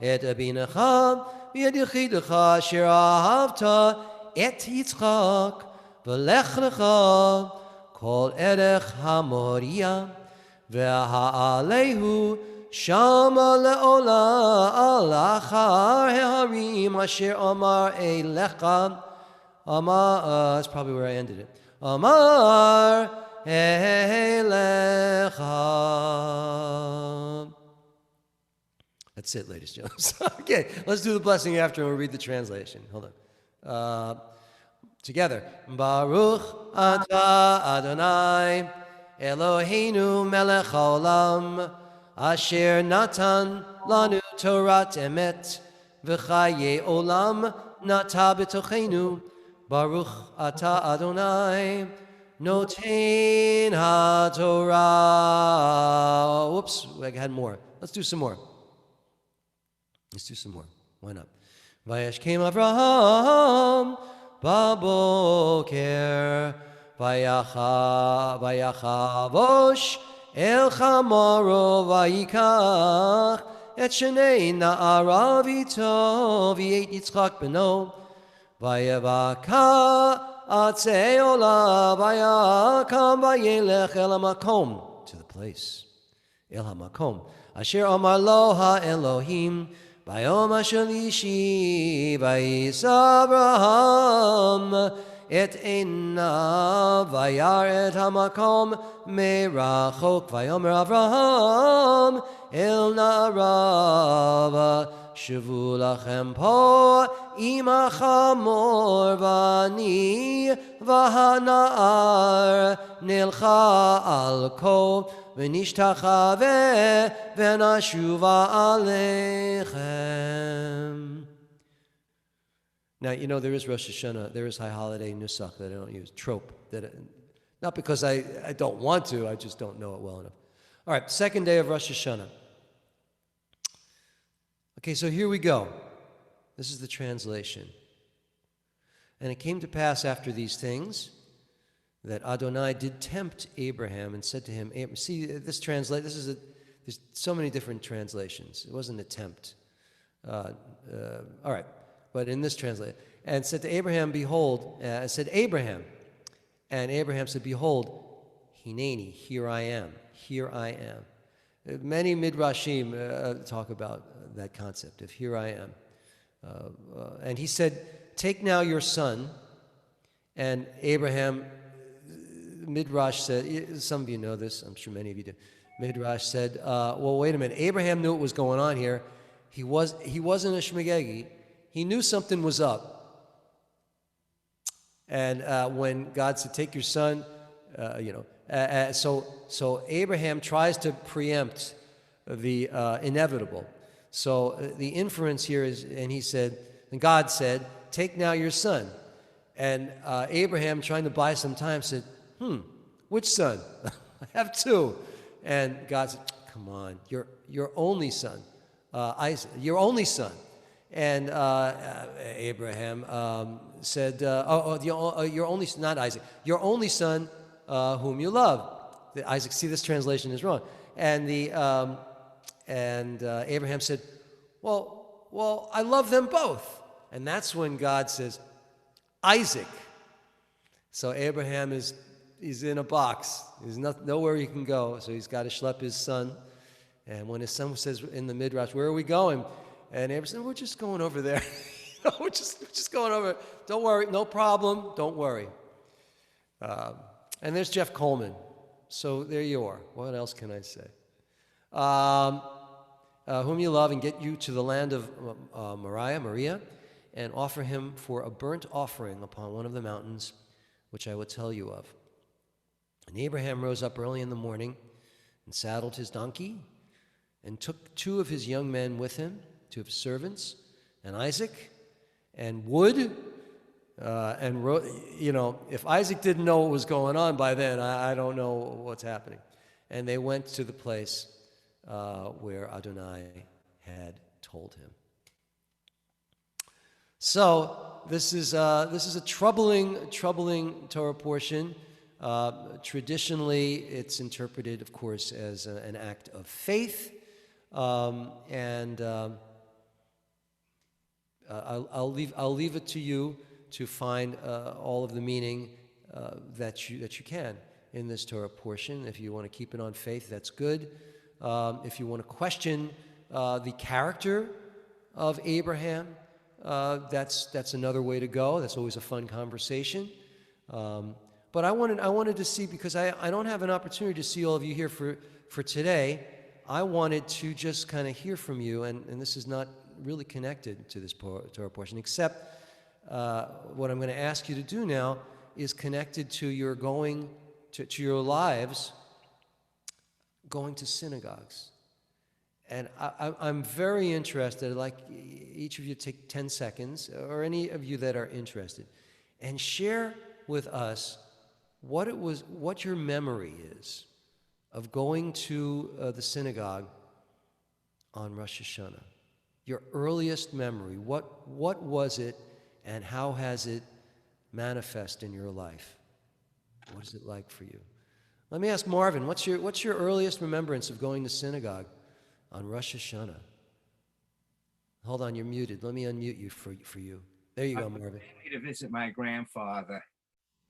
et abinecha v'yedichidecha asher ahavta et Yitzchak v'lech lecha kol erech hamoria v'ha'alehu shama le'ola al achar ha'harim asher amar elecha. Amar, that's probably where I ended it. Amar elecha. That's it, ladies and gentlemen. Okay, let's do the blessing after and we'll read the translation. Hold on. Together. Baruch atah Adonai Eloheinu melech haolam asher natan lanu torat emet v'chaye olam nata b'tochenu. Baruch atah Adonai noten haTorah. Whoops, I had more. Let's do some more. Why not? Vayashkem Avraham baboker vayachavosh el chamaro vayikach et shnei na'arav ito v'yet Yitzchak beno vayavaka atzei ola vayakam vayelech el hamakom, to the place, el hamakom asher amar lo ha-Elohim Bayom HaShalishi Vayis Avraham et einav vayar et hamakom merachok vayomer Avraham el na'arav shuvu lachem po ima chamor vani vahanar nilcha alko v'nishtachave v'nashuva alechem. Now, you know, there is Rosh Hashanah, there is High Holiday Nusach that I don't use, trope, not because I don't want to, I just don't know it well enough. All right, second day of Rosh Hashanah. Okay, so here we go. This is the translation. And it came to pass after these things that Adonai did tempt Abraham and said to him, see, there's so many different translations. It wasn't a tempt. All right. But in this translation, and said to Abraham, behold, said Abraham, and Abraham said, behold, Hineni, here I am, here I am. Many midrashim talk about that concept of here I am. And he said, take now your son. And Abraham, midrash said, some of you know this, I'm sure many of you do. Midrash said, well, wait a minute. Abraham knew what was going on here. He wasn't a shmegegi. He knew something was up. And when God said, take your son, so Abraham tries to preempt the inevitable. So the inference here is, and God said, take now your son. And Abraham, trying to buy some time, said, which son? I have two. And God said, come on, your only son, Isaac, your only son. And Abraham said, your only, not Isaac, your only son whom you love. Isaac, see, this translation is wrong. And Abraham said, well, I love them both. And that's when God says, Isaac. So Abraham he's in a box. There's nowhere he can go. So he's got to schlep his son. And when his son says in the midrash, where are we going? And Abraham said, we're just going over there. we're just going over. Don't worry, no problem. Don't worry. And there's Jeff Coleman. So there you are. What else can I say? Whom you love, and get you to the land of Moriah, and offer him for a burnt offering upon one of the mountains, which I will tell you of. And Abraham rose up early in the morning and saddled his donkey and took two of his young men with him, two of his servants, and Isaac, and wood, if Isaac didn't know what was going on by then, I don't know what's happening. And they went to the place where Adonai had told him. So this is a troubling Torah portion. Traditionally, it's interpreted, of course, as an act of faith, and I'll leave it to you to find all of the meaning that you can in this Torah portion. If you want to keep it on faith, that's good. If you want to question the character of Abraham, that's another way to go. That's always a fun conversation. But I wanted to see, because I don't have an opportunity to see all of you here for today. I wanted to just kind of hear from you, and this is not really connected to this Torah portion, except what I'm going to ask you to do now is connected to your going to your lives, going to synagogues. And I'm very interested. I'd like each of you to take 10 seconds, or any of you that are interested, and share with us what your memory is of going to the synagogue on Rosh Hashanah. Your earliest memory. What was it, and how has it manifest in your life? What is it like for you? Let me ask Marvin, what's your earliest remembrance of going to synagogue on Rosh Hashanah? Hold on, you're muted. Let me unmute you for you. There you go, Marvin. I went to visit my grandfather.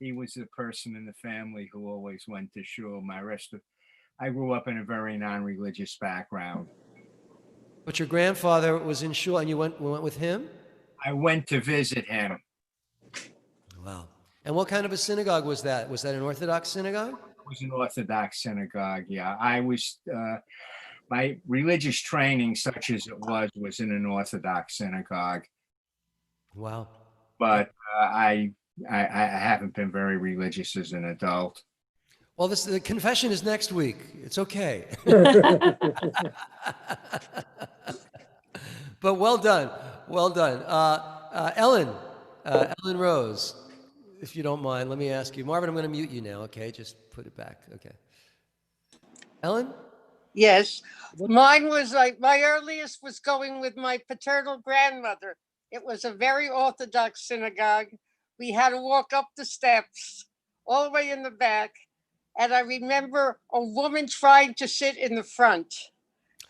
He was the person in the family who always went to shul. I grew up in a very non-religious background. But your grandfather was in shul, and you went with him? I went to visit him. Wow. And what kind of a synagogue was that? Was that an Orthodox synagogue? It was an Orthodox synagogue, yeah. I was, my religious training, such as it was in an Orthodox synagogue. Wow. but I haven't been very religious as an adult. Well, the confession is next week. It's okay. But well done. Well done. Ellen Rose, if you don't mind, let me ask you. Marvin, I'm going to mute you now, okay? Just put it back. Okay. Ellen? Yes. What- Mine was like my earliest was going with my paternal grandmother. It was a very Orthodox synagogue. We had to walk up the steps all the way in the back. And I remember a woman trying to sit in the front.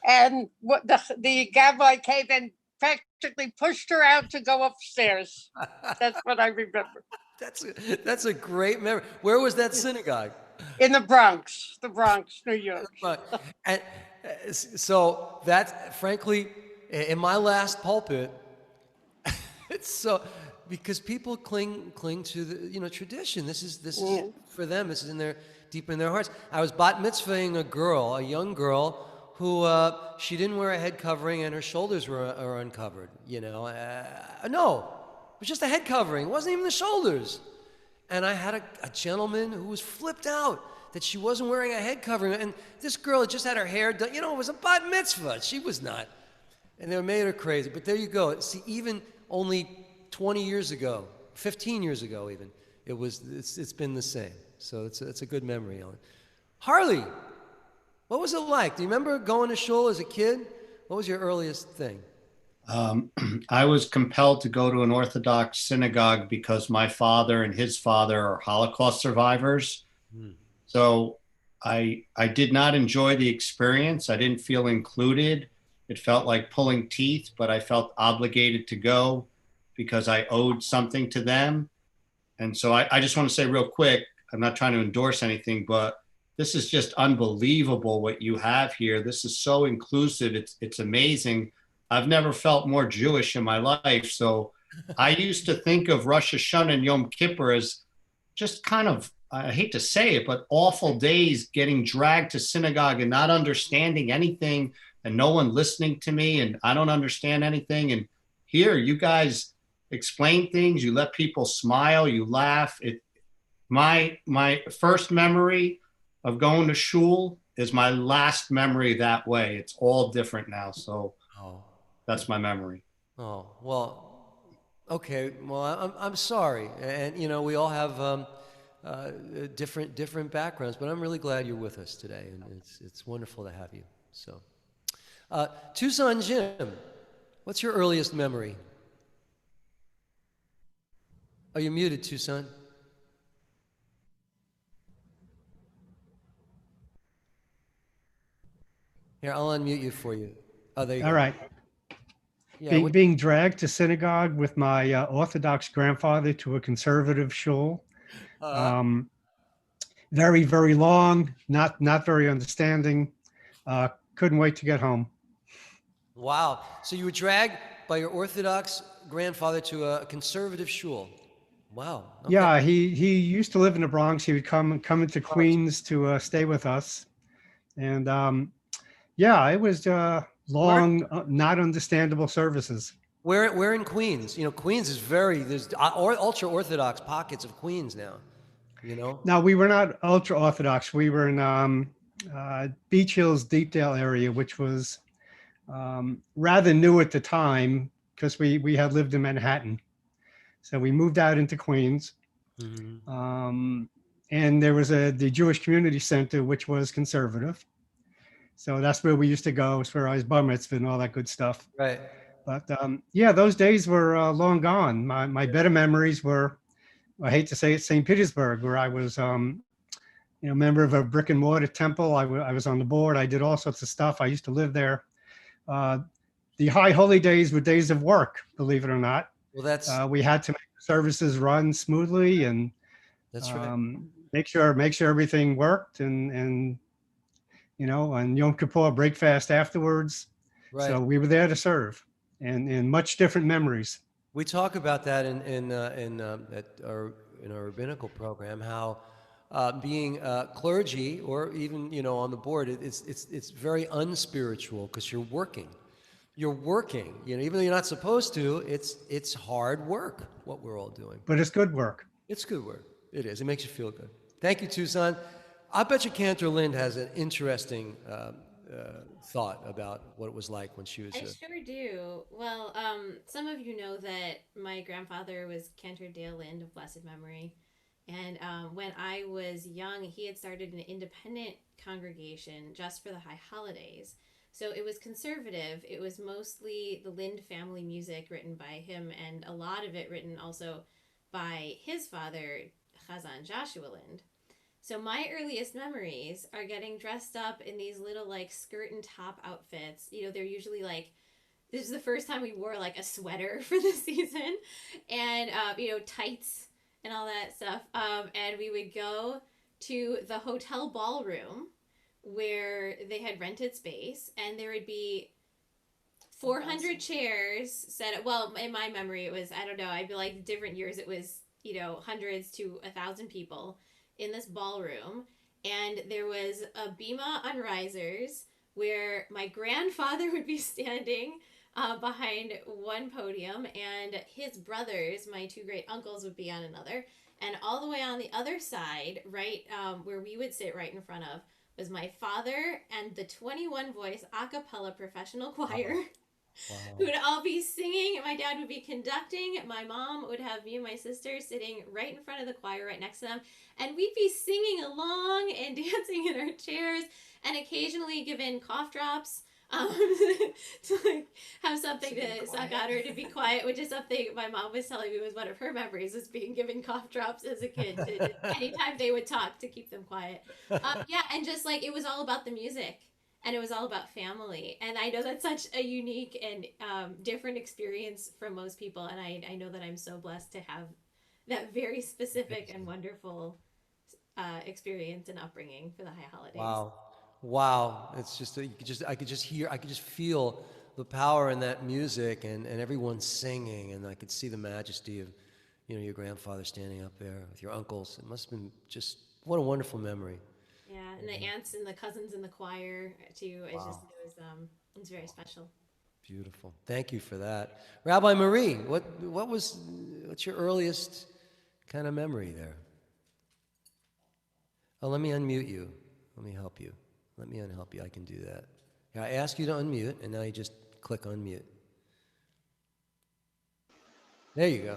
And what the rabbi came and practically pushed her out to go upstairs. That's what I remember. That's a great memory. Where was that synagogue? In the Bronx, New York. Right. And so that, frankly, in my last pulpit, it's so because people cling to the tradition. This is for them. This is deep in their hearts. I was bat mitzvahing a young girl who she didn't wear a head covering and her shoulders were uncovered. No, it was just a head covering. It wasn't even the shoulders. And I had a gentleman who was flipped out that she wasn't wearing a head covering. And this girl had just had her hair done. It was a bat mitzvah. She was not. And they made her crazy. But there you go. See, even only 20 years ago, 15 years ago even, it's been the same. So it's a good memory, Ellen. Harley, what was it like? Do you remember going to shul as a kid? What was your earliest thing? I was compelled to go to an Orthodox synagogue because my father and his father are Holocaust survivors. So I did not enjoy the experience. I didn't feel included. It felt like pulling teeth, but I felt obligated to go because I owed something to them. And so I just want to say real quick, I'm not trying to endorse anything, but this is just unbelievable what you have here. This is so inclusive. It's amazing. I've never felt more Jewish in my life. So I used to think of Rosh Hashanah and Yom Kippur as just kind of, I hate to say it, but awful days, getting dragged to synagogue and not understanding anything and no one listening to me and I don't understand anything. And here you guys explain things, you let people smile, you laugh. My first memory of going to shul is my last memory that way. It's all different now. So that's my memory. Oh, well, okay. Well, I'm sorry. And, we all have different backgrounds, but I'm really glad you're with us today. And it's wonderful to have you. So, Tucson Jim, what's your earliest memory? Oh, you're muted, Tucson. Here, I'll unmute you for you. Oh, there you go. All right. Yeah, Being dragged to synagogue with my Orthodox grandfather to a conservative shul. Very, very long, not very understanding. Couldn't wait to get home. wow. So you were dragged by your Orthodox grandfather to a conservative shul. Wow. Okay. Yeah, he used to live in the Bronx. He would come into Queens to stay with us. And it was long, not understandable services. Where in Queens? Queens is there's ultra Orthodox pockets of Queens now, No, we were not ultra Orthodox. We were in Beach Hills, Deepdale area, which was rather new at the time because we had lived in Manhattan. So we moved out into Queens. Mm-hmm. And there was the Jewish Community Center, which was conservative. So that's where we used to go. It's where I was bar mitzvah and all that good stuff. Right. But those days were long gone. My better memories were, I hate to say it, St. Petersburg, where I was, a member of a brick and mortar temple. I was on the board. I did all sorts of stuff. I used to live there. The high holy days were days of work, believe it or not. Well, we had to make the services run smoothly and that's right. Make sure everything worked and on Yom Kippur, break fast afterwards. Right. So we were there to serve, and in much different memories. We talk about that in our rabbinical program, how being clergy or even on the board, it's very unspiritual because you're working, you're working. Even though you're not supposed to, it's hard work what we're all doing. But it's good work. It's good work. It is. It makes you feel good. Thank you, Tucson. I bet you Cantor Lind has an interesting thought about what it was like when she was. I sure do. Well, some of you know that my grandfather was Cantor Dale Lind of blessed memory. And when I was young, he had started an independent congregation just for the high holidays. So it was conservative. It was mostly the Lind family music written by him, and a lot of it written also by his father, Chazan Joshua Lind. So my earliest memories are getting dressed up in these little like skirt and top outfits. They're usually like, this is the first time we wore like a sweater for the season, and tights and all that stuff. And we would go to the hotel ballroom where they had rented space, and there would be 400 chairs set up. Well, in my memory, it was, I don't know, I'd be like different years, it was, hundreds to 1,000 people in this ballroom. And there was a bima on risers where my grandfather would be standing behind one podium, and his brothers, my two great uncles, would be on another. And all the way on the other side, right where we would sit right in front of, was my father and the 21 voice a cappella professional choir. Wow. Who would all be singing. My dad would be conducting. My mom would have me and my sister sitting right in front of the choir, right next to them. And we'd be singing along and dancing in our chairs, and occasionally given cough drops to like have something to suck out or to be quiet, which is something my mom was telling me was one of her memories, was being given cough drops as a kid anytime they would talk to keep them quiet. Yeah, and just like it was all about the music. And it was all about family. And I know that's such a unique and different experience from most people. And I know that I'm so blessed to have that very specific and wonderful experience and upbringing for the high holidays. Wow. It's just, I could just feel the power in that music, and everyone singing. And I could see the majesty of, your grandfather standing up there with your uncles. It must have been just, what a wonderful memory. Yeah, and the aunts and the cousins in the choir too. It was very special. Beautiful. Thank you for that, Rabbi Marie. What's your earliest kind of memory there? Oh, let me unmute you. Let me help you. Let me unhelp you. I can do that. Yeah, I ask you to unmute, and now you just click unmute. There you go.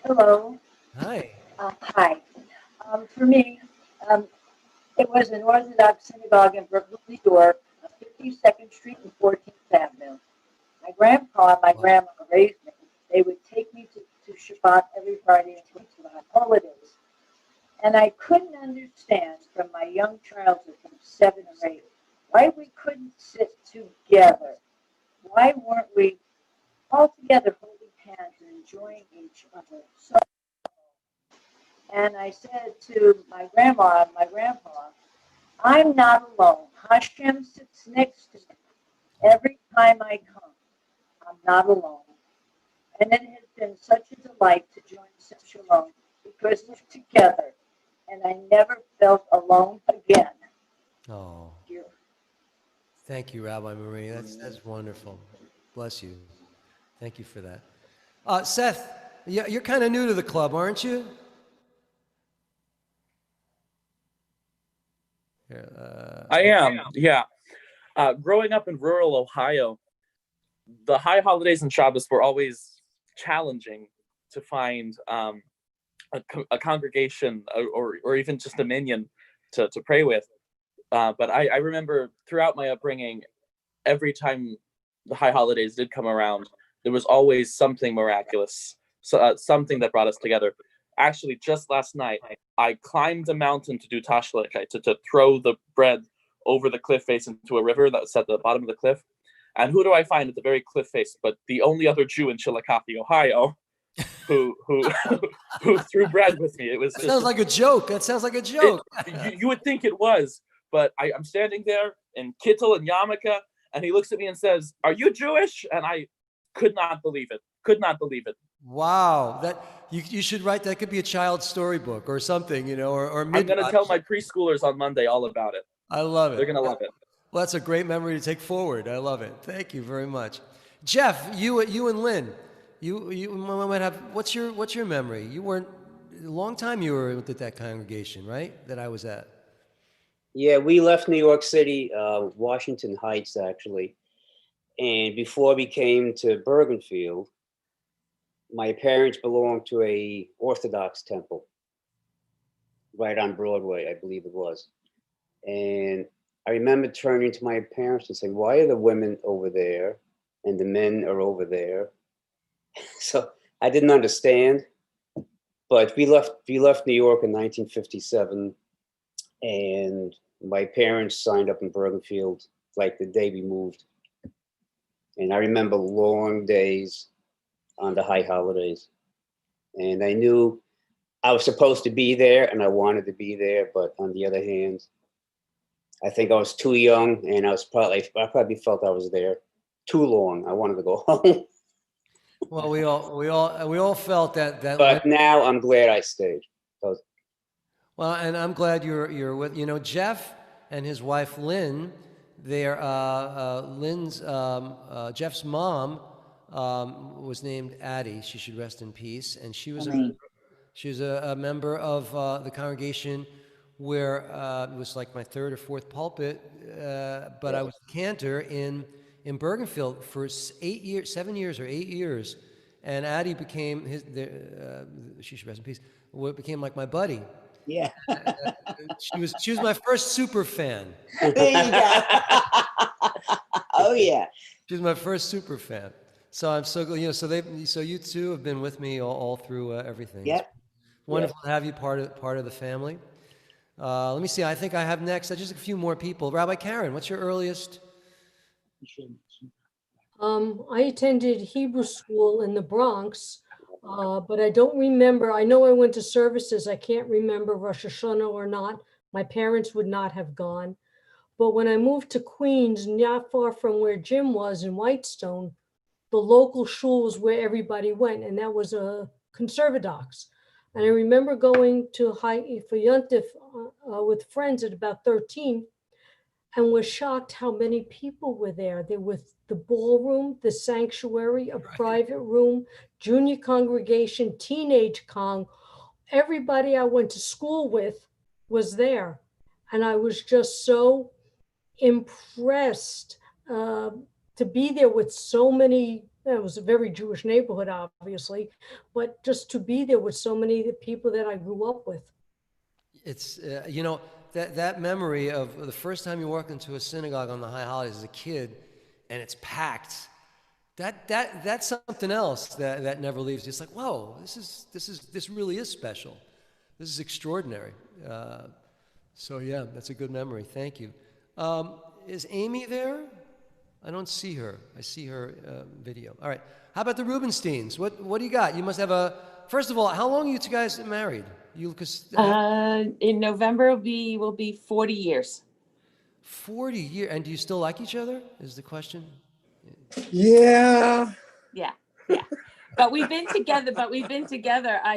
Hello. Hi. Hi. For me, it was an Orthodox synagogue in Brooklyn, New York, 52nd Street and 14th Avenue. My grandpa and my grandma raised me. They would take me to Shabbat every Friday and to the holidays. And I couldn't understand from my young childhood, from 7 or 8, why we couldn't sit together. Why weren't we all together holding hands and enjoying each other? And I said to my grandma and my grandpa, I'm not alone. Hashem sits next to me every time I come. I'm not alone. And it has been such a delight to join Shalom because we're together. And I never felt alone again. Oh. Thank you, Rabbi Marie. That's wonderful. Bless you. Thank you for that. Seth, you're kind of new to the club, aren't you? I am, yeah. Growing up in rural Ohio, the high holidays and Shabbos were always challenging to find a congregation or even just a minyan to pray with. But I remember throughout my upbringing, every time the high holidays did come around, there was always something miraculous, something that brought us together. Actually, just last night, I climbed a mountain to do tashlich, to throw the bread over the cliff face into a river that was at the bottom of the cliff. And who do I find at the very cliff face but the only other Jew in Chillicothe, Ohio, who threw bread with me. That sounds like a joke. That sounds like a joke. You would think it was, but I'm standing there in kittel and yarmulke, and he looks at me and says, "Are you Jewish?" And I could not believe it. Wow, that you should write. That could be a child's storybook or something, or I'm going to tell my preschoolers on Monday all about it. I love it. They're going to love it. Well, that's a great memory to take forward. I love it. Thank you very much. Jeff, you and Lynn, you might have. What's your memory? You weren't a long time. You were at that congregation, right? That I was at. Yeah, we left New York City, Washington Heights, actually. And before we came to Bergenfield, my parents belonged to a Orthodox temple right on Broadway, I believe it was. And I remember turning to my parents and saying, why are the women over there and the men are over there? So I didn't understand, but we left New York in 1957, and my parents signed up in Bergenfield like the day we moved. And I remember long days on the high holidays. And I knew I was supposed to be there and I wanted to be there, but on the other hand, I think I was too young, and I probably felt I was there too long. I wanted to go home. Well, we all felt that. But now I'm glad I stayed. Well, and I'm glad you're with. Jeff and his wife Lynn. They're Lynn's Jeff's mom was named Addie. She should rest in peace. And she was a member of the congregation where it was like my third or fourth pulpit. But I was Cantor in Bergenfield for 7 years or 8 years. And Addie became she should rest in peace. Became like my buddy. Yeah. She was my first super fan. There you go. Oh yeah. She was my first super fan. So I'm so good. So you two have been with me all through everything. Yep. It's wonderful to have you part of the family. Let me see. I think I have next just a few more people. Rabbi Karen, what's your earliest? I attended Hebrew school in the Bronx, but I don't remember. I know I went to services. I can't remember Rosh Hashanah or not. My parents would not have gone. But when I moved to Queens, not far from where Jim was in Whitestone, the local shul was where everybody went, and that was a Conservadox. And I remember going to for Yontif with friends at about 13, and was shocked how many people were there. There was the ballroom, the sanctuary, a private room, junior congregation, teenage cong. Everybody I went to school with was there. And I was just so impressed to be there with so many. It was a very Jewish neighborhood, obviously, but just to be there with so many people that I grew up with. It's that memory of the first time you walked into a synagogue on the high holidays as a kid, and it's packed. That's something else that never leaves you. It's like, whoa, this really is special. This is extraordinary. So yeah, that's a good memory. Thank you. Is Amy there? I don't see her. I see her video. All right. How about the Rubensteins? What do you got? You must have first of all, how long are you two guys married? In November will be 40 years. 40 years. And do you still like each other? Is the question? Yeah. But we've been together.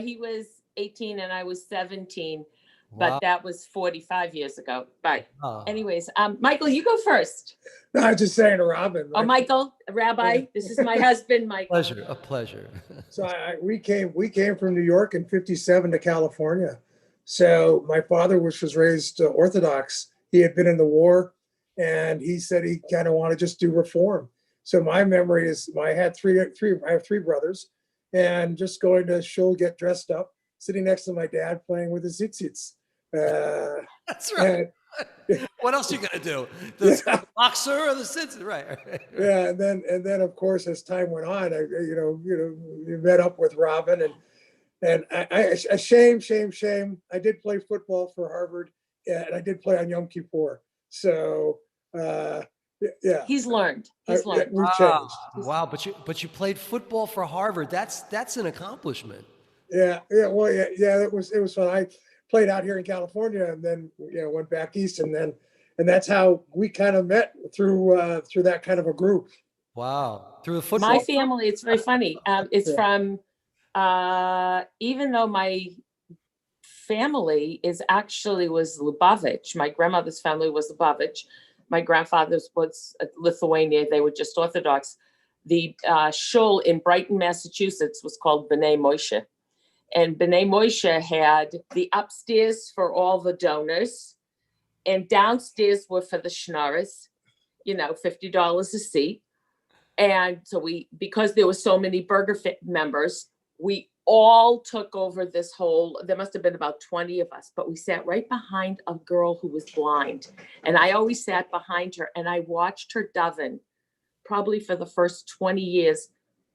He was 18 and I was 17. But Wow. that was 45 years ago. But Oh. anyways, Michael, you go first. No, I was just saying to Robin. Oh, Michael, Rabbi, this is my husband, Michael. A pleasure. So we came from New York in '57 to California. So my father, which was raised Orthodox, he had been in the war, and he said he kind of wanted to just do reform. So my memory is I have three brothers, and just going to shul, get dressed up, sitting next to my dad playing with his tzitzits. That's right. What else are you gonna do? The boxer or the sitz? Right. Yeah, and then of course as time went on, you met up with Robin, and I shame. I did play football for Harvard, and I did play on Yom Kippur. So yeah, he's learned. We've changed. Wow, but you played football for Harvard. That's an accomplishment. Yeah. It was fun. I played out here in California, and then went back east, and that's how we kind of met through that kind of a group. Wow, through the football. My family, it's very funny. It's from even though my family was Lubavitch. My grandmother's family was Lubavitch. My grandfather's was Lithuania. They were just Orthodox. The shul in Brighton, Massachusetts was called B'nai Moshe. And B'nai Moshe had the upstairs for all the donors, and downstairs were for the schnorrers, $50 a seat. And so because there were so many Burger Fit members, we all took over this whole, there must have been about 20 of us, but we sat right behind a girl who was blind. And I always sat behind her and I watched her daven, probably for the first 20 years,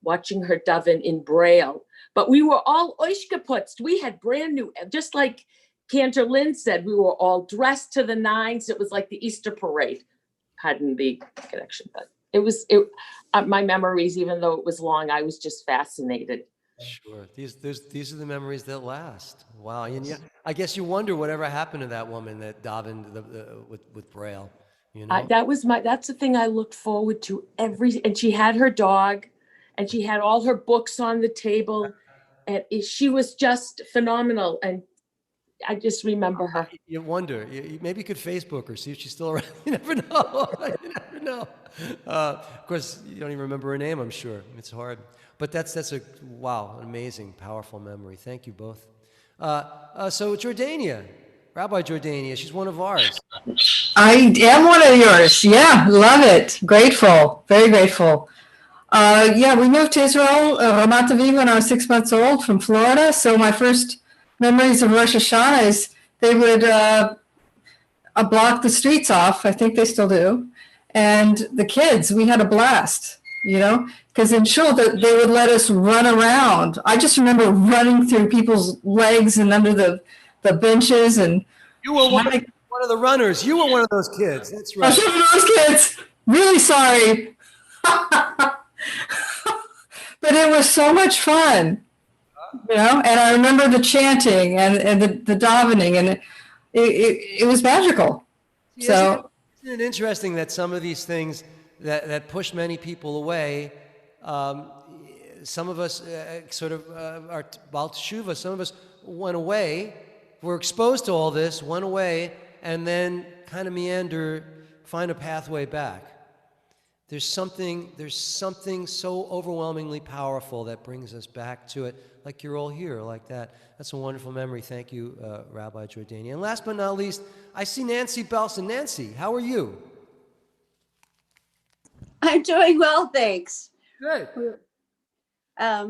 watching her daven in Braille. But we were all oishkeputzt. We had brand new, just like Cantor Lynn said, we were all dressed to the nines. It was like the Easter parade. Pardon the connection, but my memories, even though it was long, I was just fascinated. Sure. These are the memories that last. Wow. And yeah, I guess you wonder whatever happened to that woman that davened with Braille. That's the thing I looked forward to and she had her dog and she had all her books on the table and she was just phenomenal. And I just remember her. You wonder, maybe you could Facebook her, see if she's still around. You never know. You never know. Of course, you don't even remember her name, I'm sure. It's hard. But that's an amazing, powerful memory. Thank you both. So Jordania, Rabbi Jordania, she's one of ours. I am one of yours. Yeah, love it. Grateful, very grateful. We moved to Israel, Ramat Aviv, when I was 6 months old from Florida. So my first memories of Rosh Hashanah is they would block the streets off. I think they still do. And the kids, we had a blast, because in shul they would let us run around. I just remember running through people's legs and under the benches. And you were one of the runners. You were one of those kids. That's right. I was one of those kids. Really sorry. But it was so much fun, and I remember the chanting and the davening, and it was magical. So isn't it interesting that some of these things that push many people away, some of us are Baal Teshuva, some of us went away, were exposed to all this, went away, and then kind of meander, find a pathway back. There's something so overwhelmingly powerful that brings us back to it, like you're all here, like that. That's a wonderful memory. Thank you, Rabbi Jordania. And last but not least, I see Nancy Belson. Nancy, how are you? I'm doing well, thanks. Good. I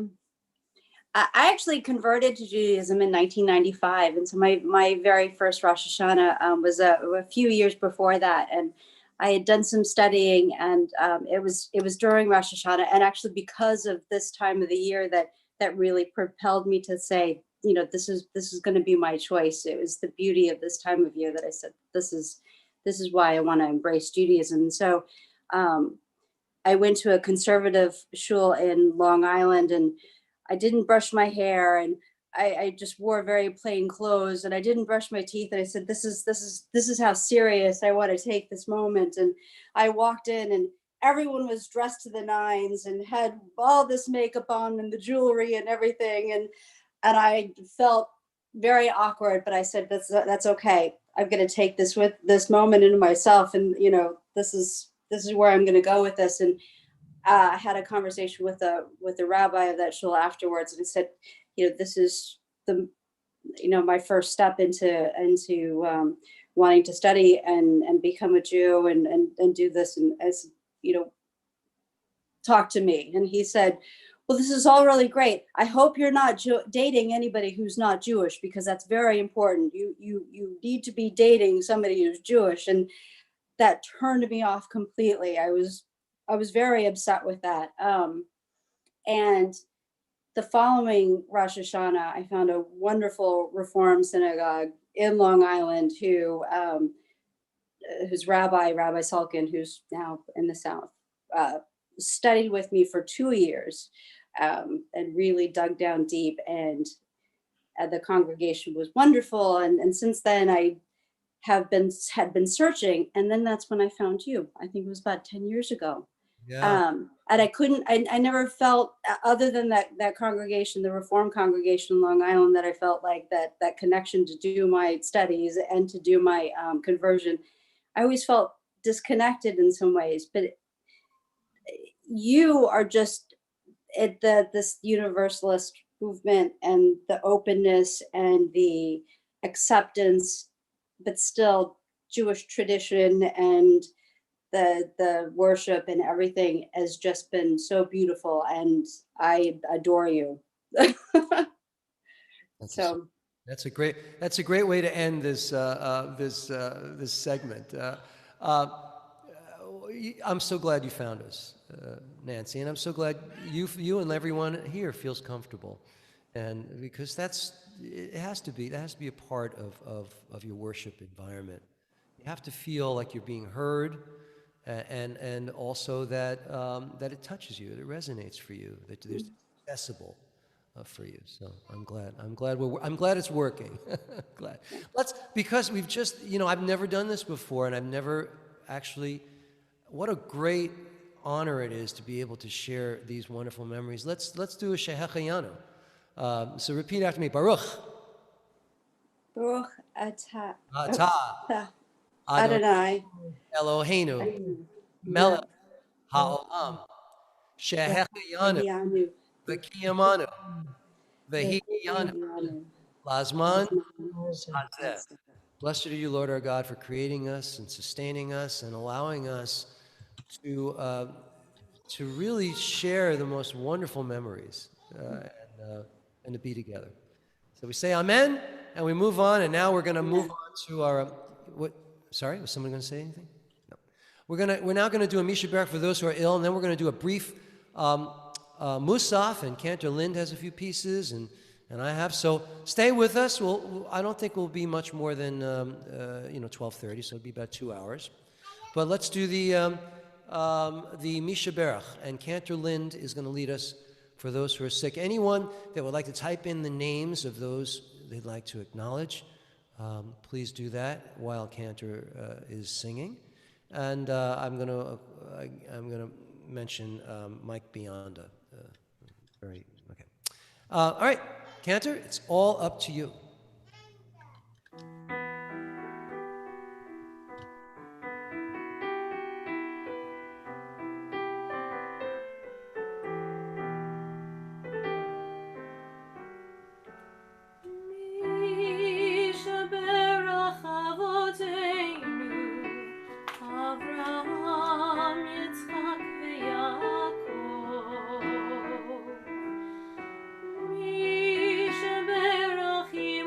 actually converted to Judaism in 1995, and so my very first Rosh Hashanah was a few years before that, and I had done some studying, and it was during Rosh Hashanah, and actually because of this time of the year that really propelled me to say, this is going to be my choice. It was the beauty of this time of year that I said, this is why I want to embrace Judaism. And so I went to a conservative shul in Long Island, and I didn't brush my hair, and I just wore very plain clothes, and I didn't brush my teeth. And I said, this is how serious I want to take this moment. And I walked in, and everyone was dressed to the nines and had all this makeup on and the jewelry and everything. And I felt very awkward, but I said, that's okay. I'm going to take this moment into myself. And, this is where I'm going to go with this. And I had a conversation with the rabbi of that shul afterwards, and he said, this is my first step into wanting to study and become a Jew and do this, and as talk to me. And he said, well, this is all really great. I hope you're not dating anybody who's not Jewish, because that's very important. You need to be dating somebody who's Jewish. And that turned me off completely. I was very upset with that. And the following Rosh Hashanah, I found a wonderful Reform synagogue in Long Island whose Rabbi Salkin, who's now in the South, studied with me for 2 years and really dug down deep. And the congregation was wonderful. And since then, I had been searching. And then that's when I found you. I think it was about 10 years ago. Yeah. And I never felt, other than that congregation, the Reform congregation in Long Island, that I felt like that connection to do my studies and to do my conversion. I always felt disconnected in some ways, but you are just this universalist movement and the openness and the acceptance, but still Jewish tradition and the worship and everything has just been so beautiful, and I adore you. So that's a great way to end this this segment. I'm so glad you found us, Nancy, and I'm so glad you and everyone here feels comfortable, and because it has to be a part of your worship environment. You have to feel like you're being heard, and also that it touches you, that it resonates for you, that there's accessible for you. So I'm glad it's working. Glad. Because we've just, I've never done this before, and I've never actually. What a great honor it is to be able to share these wonderful memories. Let's do a Shehecheyanu. So repeat after me. Baruch. Baruch atah Adonai Eloheinu Melech Ha'olam Shehecheyanu V'kiyamanu V'hiyanu Lazman Hazeh. Blessed are you, Lord our God, for creating us and sustaining us and allowing us to really share the most wonderful memories and to be together. So we say Amen, and we move on, and now we're going to move on to our, sorry, was someone going to say anything? No. We're now going to do a Misha Berach for those who are ill, and then we're going to do a brief Musaf, and Cantor Lind has a few pieces, and I have. So stay with us. I don't think we'll be much more than 12:30, so it'll be about 2 hours. But let's do the Misha Berach, and Cantor Lind is going to lead us for those who are sick. Anyone that would like to type in the names of those they'd like to acknowledge, please do that while Cantor is singing. And I'm going to mention Mike Bionda. Okay. All right, Cantor, it's all up to you. Moshe Berach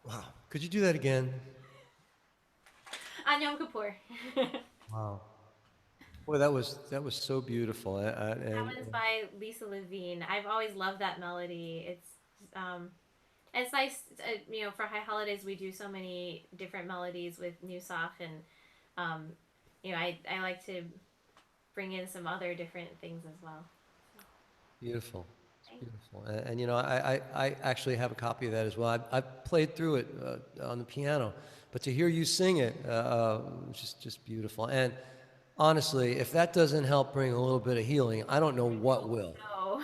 Wow. Could you do that again? On Yom Kippur. Wow. Boy, that was so beautiful. That one's by Lisa Levine. I've always loved that melody. It's nice, for high holidays we do so many different melodies with Nusach, and I like to bring in some other different things as well. Beautiful. It's beautiful. And I actually have a copy of that as well. I played through it on the piano, but to hear you sing it, just beautiful. And honestly, if that doesn't help bring a little bit of healing, I don't know what will. No.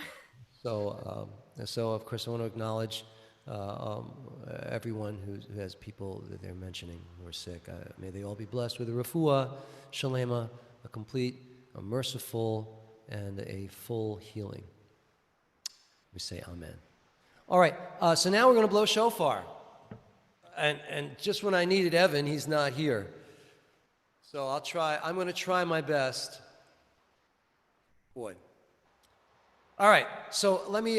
So of course, I want to acknowledge everyone who has people that they're mentioning who are sick. May they all be blessed with a refuah, shalema, a complete, a merciful, and a full healing. We say amen. All right, so now we're going to blow shofar. And just when I needed Evan, he's not here. So I'm going to try my best. Boy. All right, so let me,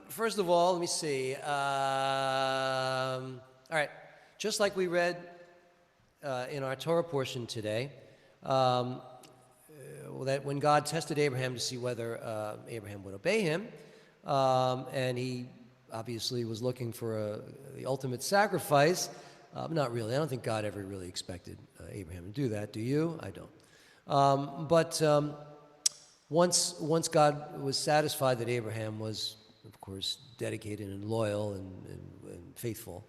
first of all, let me see. All right, just like we read in our Torah portion today, that when God tested Abraham to see whether Abraham would obey him, and he obviously was looking for the ultimate sacrifice. Not really. I don't think God ever really expected Abraham to do that. Do you? I don't. But once God was satisfied that Abraham was, of course, dedicated and loyal and faithful,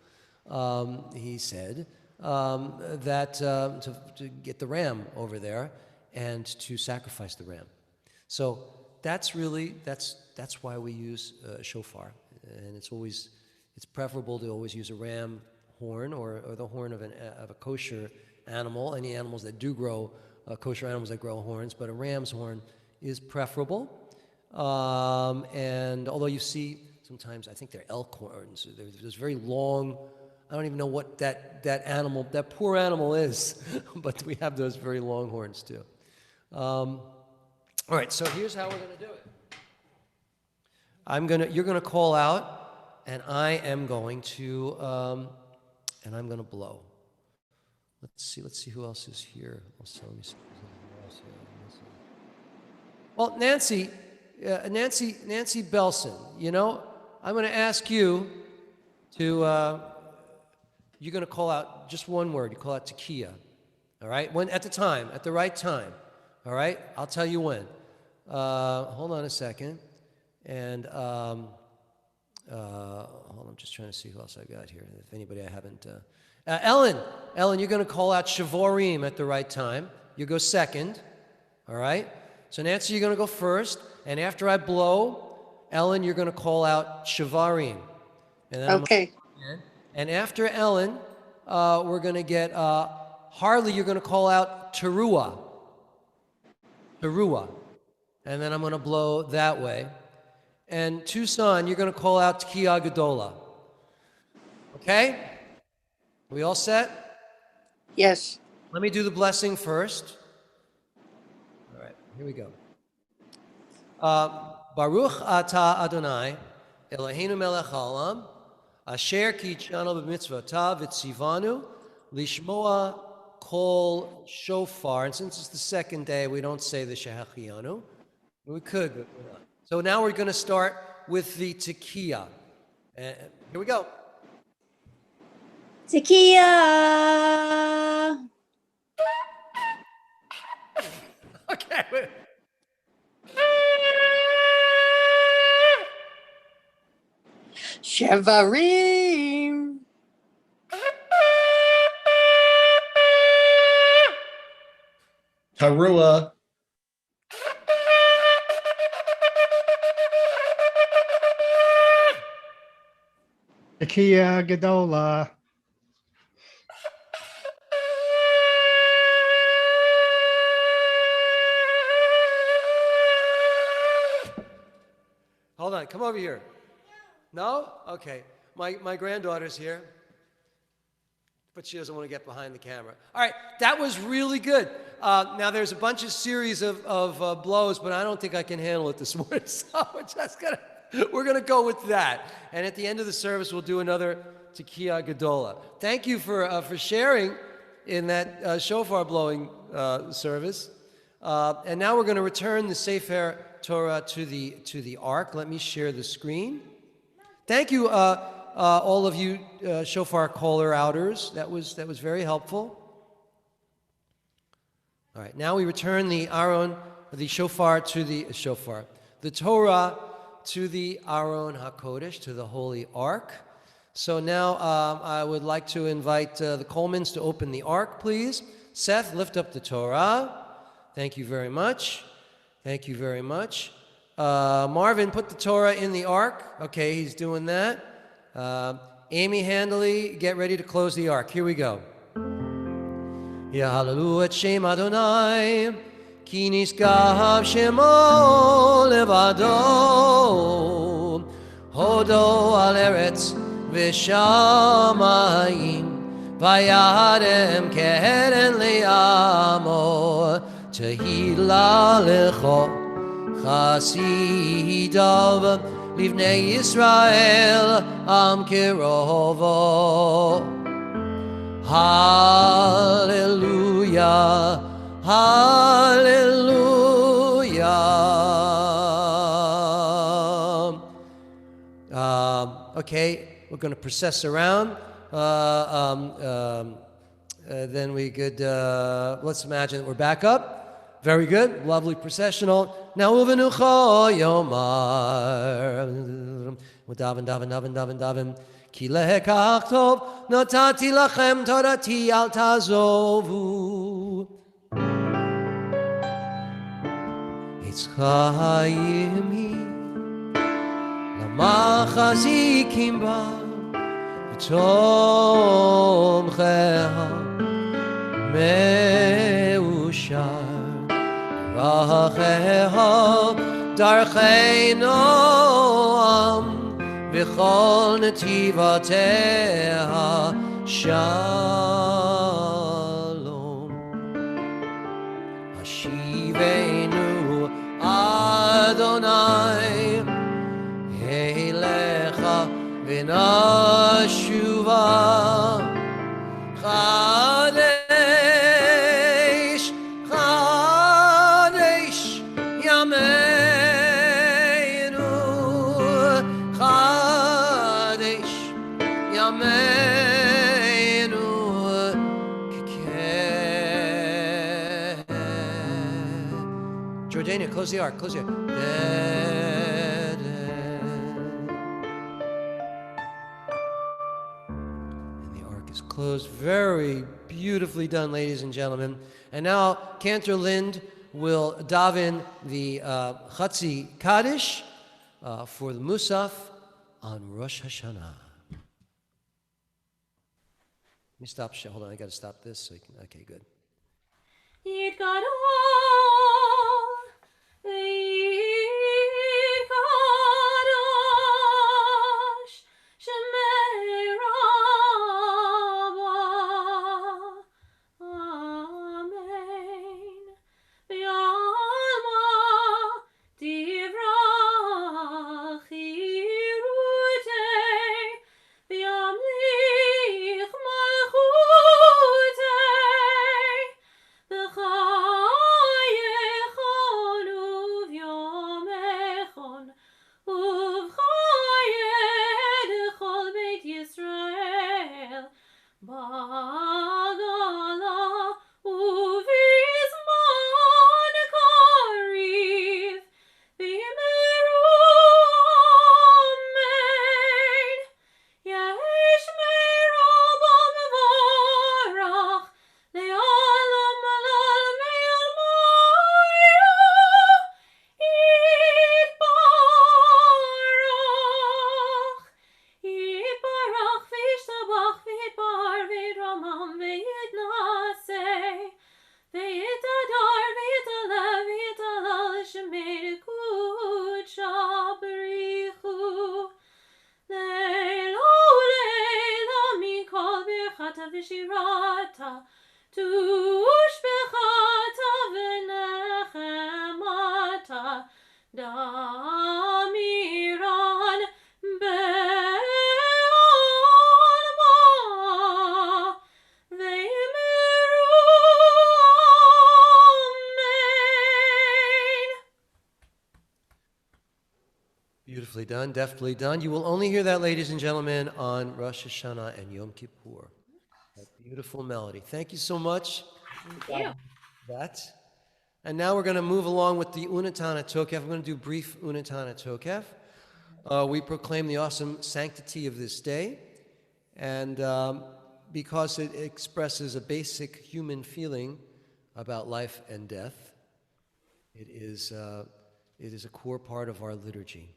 he said that to get the ram over there and to sacrifice the ram. So that's why we use shofar, and it's preferable to always use a ram horn or the horn of a kosher animal. Any animals that do grow kosher animals that grow horns, but a ram's horn is preferable. And although you see sometimes, I think they're elk horns. There's very long. I don't even know what that poor animal is, but we have those very long horns too. All right, so here's how we're going to do it. You're going to call out, and I am going to, and I'm going to blow. Let's see who else is here. Also, let me see who else here. Well, Nancy Belson, I'm going to ask you to, you're going to call out just one word. You call out tekiah, all right? At the right time, all right? I'll tell you when. Hold on a second. And hold on, I'm just trying to see who else I got here. If anybody I haven't. Ellen, you're going to call out shavorim at the right time. You go second, all right? So Nancy, you're going to go first. And after I blow, Ellen, you're going to call out shavarim. And then Okay. And after Ellen, we're going to get Harley, you're going to call out teruah. And then I'm going to blow that way. And Tucson, you're going to call out tekiah gedola. Okay? We all set? Yes. Let me do the blessing first. All right, here we go. Baruch atah Adonai, Eloheinu melech haolam, asher kitshanu b'mitzvotav v'tzivanu, lishmoa kol shofar. And since it's the second day, we don't say the shehachianu. We could, but we're not. So now we're going to start with the tekiah. Here we go. Tekiah. Okay. Wait. Shevarim. Teruah. Tekiah gedola. Hold on, come over here. No? Okay. My granddaughter's here, but she doesn't want to get behind the camera. All right, that was really good. Now there's a bunch of series of blows, but I don't think I can handle it this morning, so we're just gonna We're going to go with that. And at the end of the service, we'll do another Tekiah Gedola. Thank you for sharing in that shofar blowing service. And now we're going to return the Sefer Torah to the ark. Let me share the screen. Thank you, all of you shofar caller outers. That was very helpful. All right, now we return the shofar to the Torah to the Aron HaKodesh, to the Holy Ark. So now I would like to invite the Colemans to open the Ark, please. Seth, lift up the Torah. Thank you very much. Thank you very much. Marvin, put the Torah in the Ark. Okay, he's doing that. Amy Handley, get ready to close the Ark. Here we go. Yahalalu et Shem Adonai, ki nisgav shemo levado, hodo al eretz v'shamayim, vayadem keren li'amo, tehila lecho chasidav, livnei Yisrael am kirovo. Hallelujah, hallelujah. Okay, we're going to process around. Then we could, let's imagine that we're back up. Very good, lovely processional. Now, uvenucho yomar. Daven, daven, daven, daven, daven. כי לכך טוב נתתי לכם תורתי אל תעזובו. עץ חיים היא למחזיקים בה ותומכיה מאושר דרכיה דרכי נועם בכל נתיבותיה שלום. השיבנו אדוני אליך ונשובה. חדש חדש ימינו. Jordania, close the ark, close the ark. And the ark is closed. Very beautifully done, ladies and gentlemen. And now Cantor Lind will daven the Chatzi Kaddish for the Musaf on Rosh Hashanah. Let me stop. Hold on, I got to stop this. So you can, okay, good. damiran be'olma ve'meru amen. Beautifully done, deftly done. You will only hear that, ladies and gentlemen, on Rosh Hashanah and Yom Kippur. That beautiful melody. Thank you so much. Thank you. That. And now we're going to move along with the Unatana Tokef. I'm going to do brief Unatana Tokef. We proclaim the awesome sanctity of this day, and because it expresses a basic human feeling about life and death, it is a core part of our liturgy.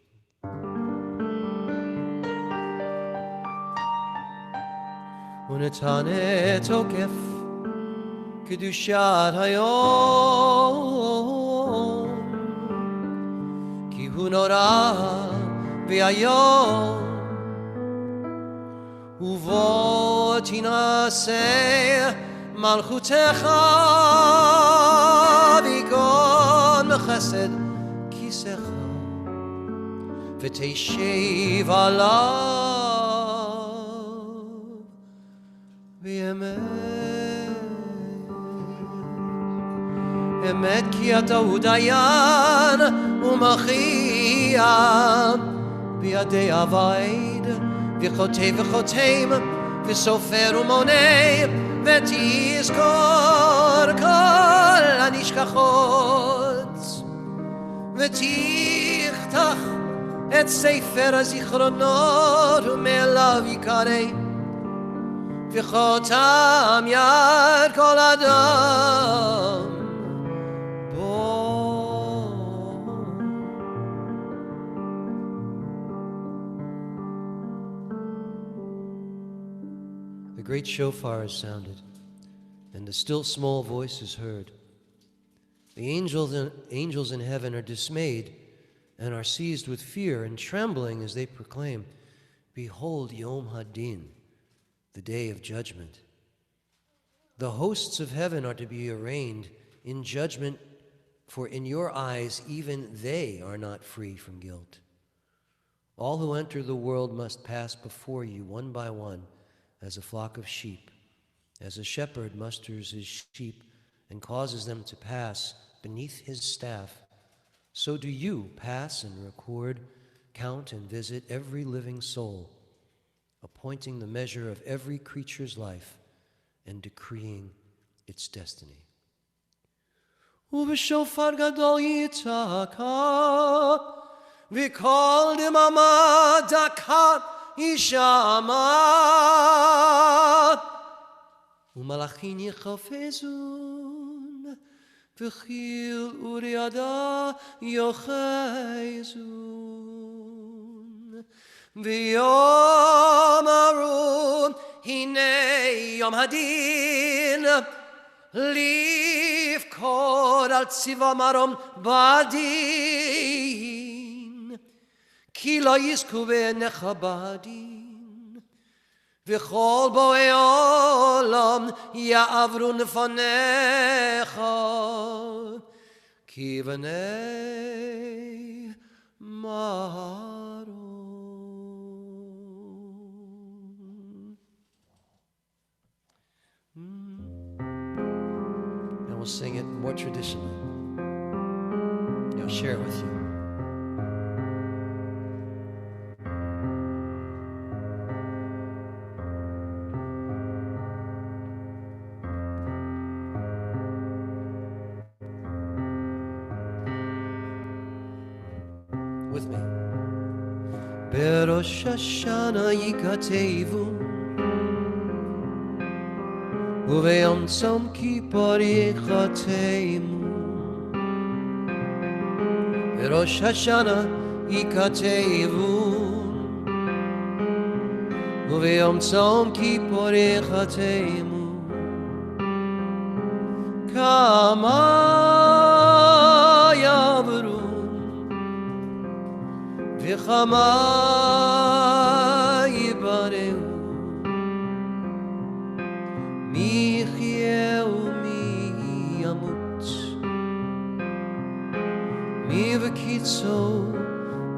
Unatane Tokef Kedushat Hayom Ki hu nora v'ayom Uvo tinaseh malchutecha v'gon mechesed kisecha v'teishev alav v'yemet emet ki ata hu dayan u'machiyah b'yadei avaid v'chotei v'choteim v'sofer u'monei v'tizkor kol hanishkachot v'tichtach et sefer hazichronot u'me'elav yikarei v'chotam yad kol adam The great shofar is sounded, and the still small voice is heard. The angels in heaven are dismayed and are seized with fear and trembling as they proclaim, "Behold Yom Hadin, the day of judgment." The hosts of heaven are to be arraigned in judgment, for in your eyes even they are not free from guilt. All who enter the world must pass before you one by one, as a flock of sheep, as a shepherd musters his sheep and causes them to pass beneath his staff, so do you pass and record, count and visit every living soul, appointing the measure of every creature's life and decreeing its destiny. Ubishofar gadol yitaka, v'kol dimama daka Yishama u'malachim yichafezun v'chil uriada yochezun v'yomaru hine yom hadin lifkod al tziva marom badin Ki lo yizku ve'necha badin v'chol bo'ei olam ya'avru nefanecha ki v'nei maron. And we'll sing it more traditionally. I'll share it with you. With me. Berosh Hashanah yikatevu Uveyom Tzom Kippur yichateimu Berosh Hashanah yikatevu Uveyom Tzom Kippur yichateimu Kama yavru v'chama yibareu mi yichyeh u'mi yamut mi v'kitzo,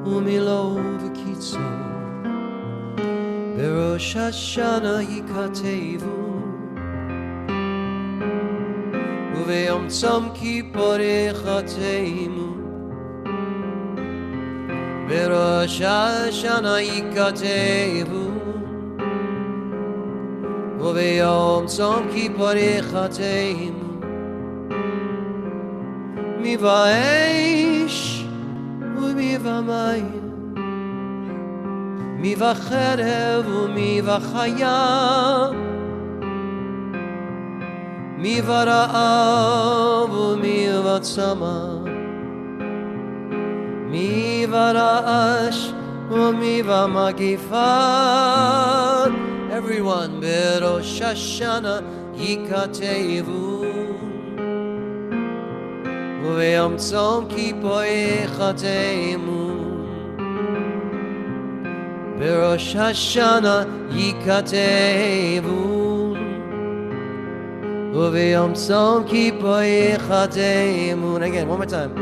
umilo v'kitzo. Berosh Hashana yikatevu, uveyom tzom kippurei chateimu. Berosh Hashana yikatevu, uveyom tzom kippurei chateimu. Mi va'esh u'mi va'mayim, mi va'cherev u'mi va'chaya, mi va'ra'av u'mi va'tzama, mi va'ra'ash u'mi va'magifa. Everyone, Berosh Hashana yikatevu, U'v'yom tzom kippurei chateimu. Berosh Hashana yikatevu, U'v'yom tzom kippurei chateimu. And again, one more time.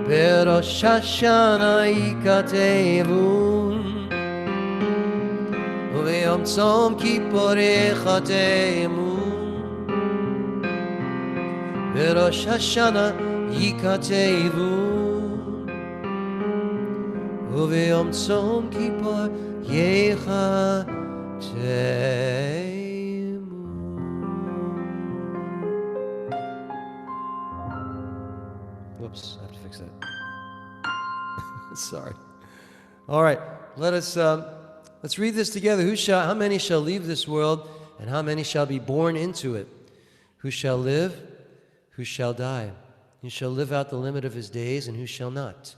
Berosh Hashana yikatevu, U'v'yom tzom kippurei chateimu. Berosh Hashana yikatevu, U'v'yom tzom kippurei chateimu. Whoops, I have to fix that. Sorry. All right, let's read this together. How many shall leave this world, and how many shall be born into it? Who shall live? Who shall die? Who shall live out the limit of his days, and who shall not?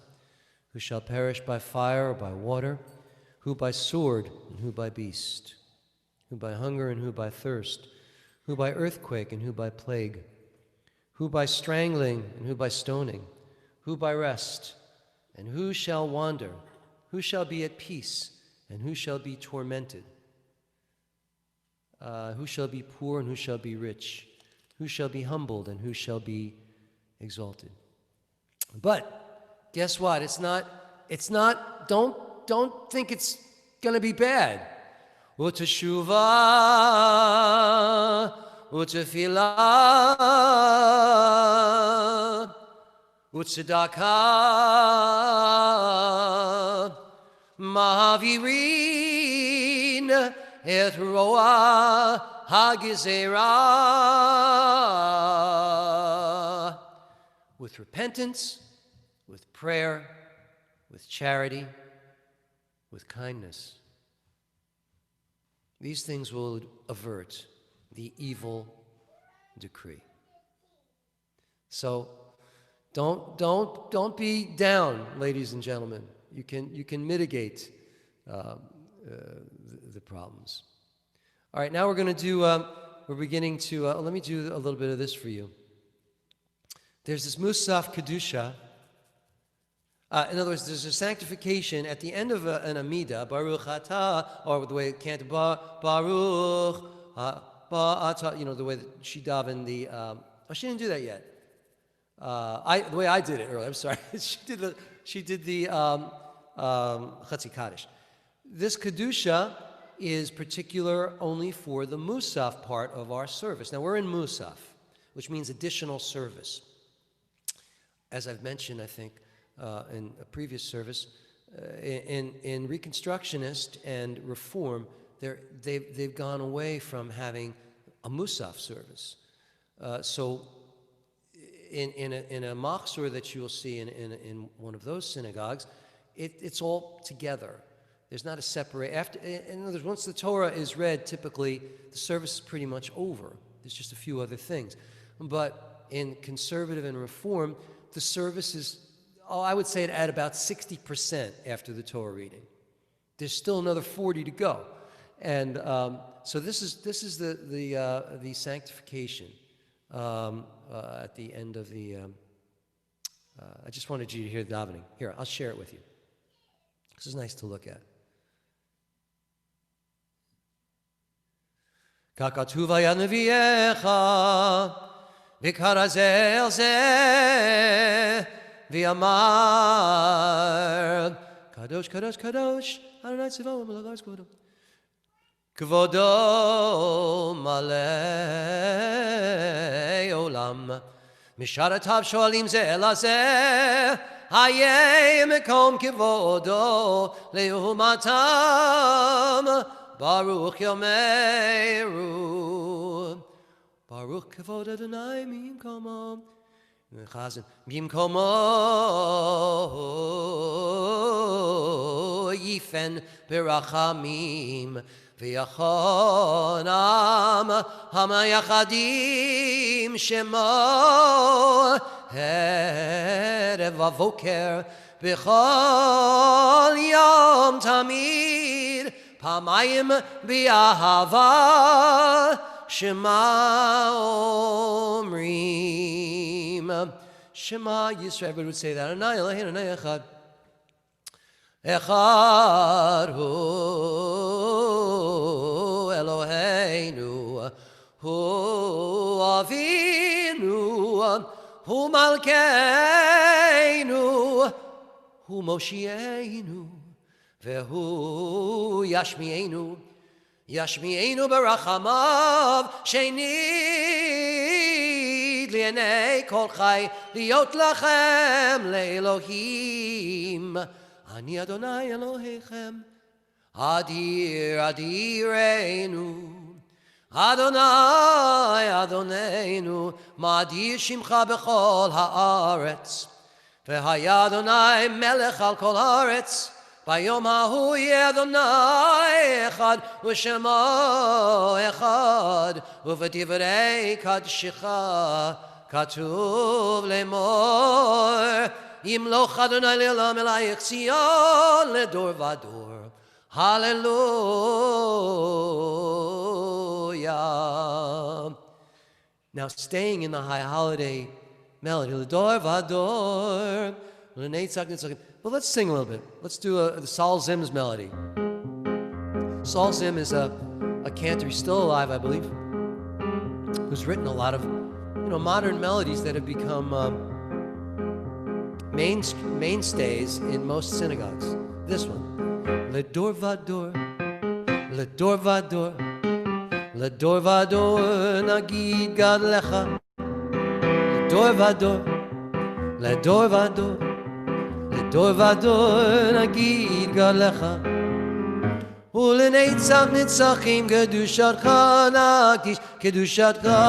Who shall perish by fire or by water? Who by sword, and who by beast? Who by hunger, and who by thirst? Who by earthquake, and who by plague? Who by strangling, and who by stoning? Who by rest? And who shall wander? Who shall be at peace, and who shall be tormented? Who shall be poor, and who shall be rich? Who shall be humbled, and who shall be exalted? But guess what? Don't think it's going to be bad. Uteshuva, utefillah, utsedakah, mahavirin et roah hagizerah. With repentance, with prayer, with charity, with kindness. These things will avert the evil decree. So don't be down, ladies and gentlemen. You can mitigate the problems. All right, now we're going to do. We're beginning to. Let me do a little bit of this for you. There's this Musaf Kedusha. In other words, there's a sanctification at the end of an Amida, Baruch Atah, or the way Cantor, Baruch Atah, the way that she davened the. She didn't do that yet. The way I did it earlier. I'm sorry. she did the Chatzi Kaddish. This Kedusha is particular only for the Musaf part of our service. Now we're in Musaf, which means additional service. As I've mentioned, I think, in a previous service, in Reconstructionist and Reform, they've gone away from having a Musaf service. So in a machzor that you will see in one of those synagogues, it's all together. There's not a separate. In other words, once the Torah is read, typically the service is pretty much over. There's just a few other things. But in conservative and Reform, the service is, I would say, at about 60% after the Torah reading. There's still another 40 to go, and so this is the sanctification at the end of the. I just wanted you to hear the davening. Here, I'll share it with you. This is nice to look at. Kakatuv hayad neviecha v'karazeh el zeh v'amar Kadosh, Kadosh, Kadosh Adonai Tziva'ot Melech Haaretz Kvodo Kvodo Malei Olam Misharatav Shoalim Ze Elazeh Hayeh Mekom Kvodo Leumatam Baruch Yomeru Baruch Kavod Adonai Mimkomo Chazan Mimkomo Yifen Berachamim V'yachonam Hamayachadim Shemo Erev Avoker B'chol Yom Tamid Pamayim B'Ahava Shema Omrim. Shema Yisrael. Everybody would say that. Adonai Eloheinu Adonai Echad. Echad Hu Eloheinu. Hu Avinu. Hu Malkeinu. Hu Moshienu. Vehu Yashmienu. Yashmi'enu barachamav shenid li'enei kol chai liot lachem le'elohim ani Adonai Elohechem adir adirenu Adonai Adoneinu madir shimcha bechol haaretz v'haya Adonai melech al kol haaretz Bayom hahu yeh Adonai echad u'shemo echad u'v'divrei kadshicha katuv lemor yimloch Adonai le'olam elayich Tzion ledor vador Hallelujah. Now staying in the high holiday melody ledor vador l'neitzak nitzakim. Well, let's sing a little bit. Let's do the Saul Zim's melody. Saul Zim is a cantor. He's still alive, I believe, who's written a lot of modern melodies that have become mainstays in most synagogues. This one. Ledor vador, ledor vador, ledor vador, nagid gad lecha. Ledor vador, ledor vador. Ledor vador nagid gad lecha ulenetzach nitzachim kedushatcha nagdish kedushatcha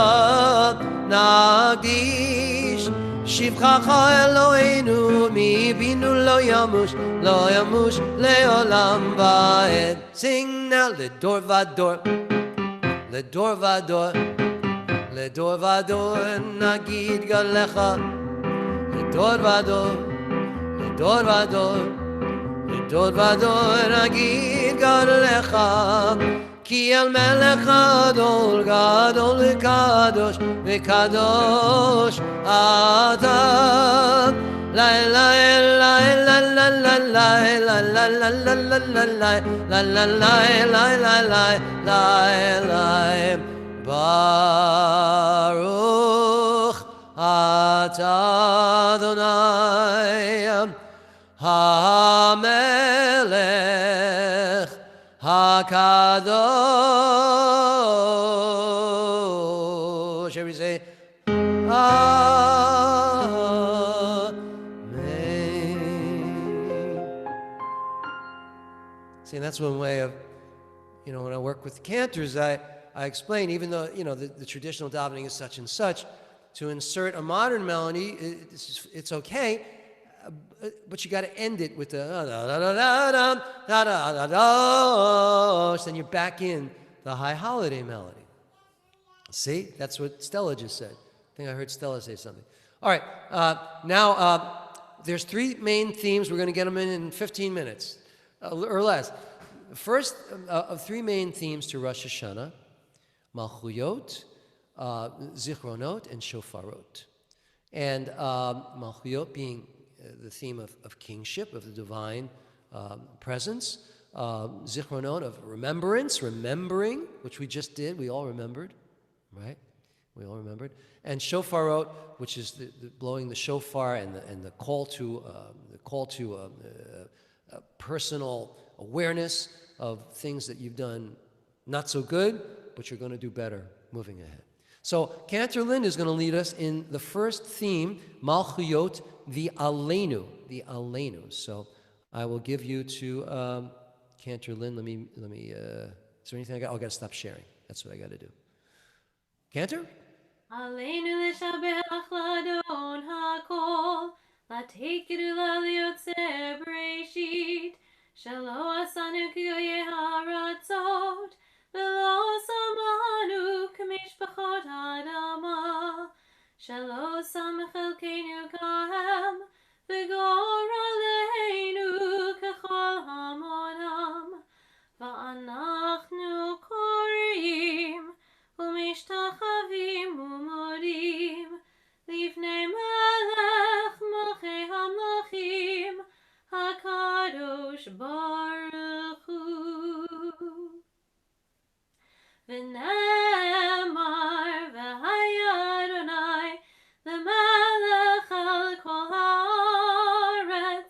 nagdish shivchacha Eloheinu mi binu lo yamush leolam va'ed. Sing now. Ledor vador ledor vador ledor vador nagid gad lecha ledor vador Ledor vador nagid gad lecha ki el melech gadol gadol v'kadosh v'kadosh ata la la la la la la la la la la la la la la la la la Baruch Atah Adonai HaMelech HaKadosh. Everybody say Amen. See, and that's one way of, when I work with cantors, I explain, even though, the traditional davening is such and such, to insert a modern melody, it's okay, but you got to end it with the so then you're back in the high holiday melody. See, that's what Stella just said. I think I heard Stella say something. All right, now there's three main themes. We're going to get them in 15 minutes or less. First of three main themes to Rosh Hashanah: Malchuyot, Zichronot, and Shofarot. And Malchuyot being the theme of kingship, of the divine presence. Zichronot of remembering, which we just did. We all remembered, right? We all remember it. And shofarot, which is the blowing the shofar and the call to personal awareness of things that you've done not so good, but you're going to do better moving ahead. So Cantor Lynn is going to lead us in the first theme, Malchuyot, the Aleinu. So I will give you to Cantor Lynn. Let me. Is there anything I got to stop sharing? That's what I got to do. Cantor? Aleinu l'shabach l'adon hakol, l'teikru l'liotzer b'reishit, shelo asanu k'yoyeh haratzot, v'lo samanu k'mishpachot ha'adama, shelo sam chelkeinu kahem, v'gor aleinu k'chol hamonam, v'anachnu korim, ומשתחווים ומודים לפני מלך מלכי המלכים הקדוש ברוך הוא. ונאמר והיה אדוני למלך על כל הארץ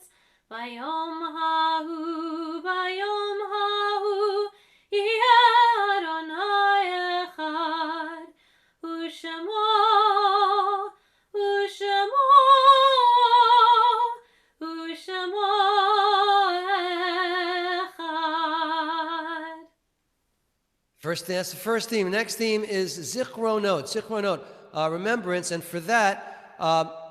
ביום ההוא יהיה אדוני אחד ושמו אחד. That's the first theme. Next theme is Zichronot, remembrance. And for that,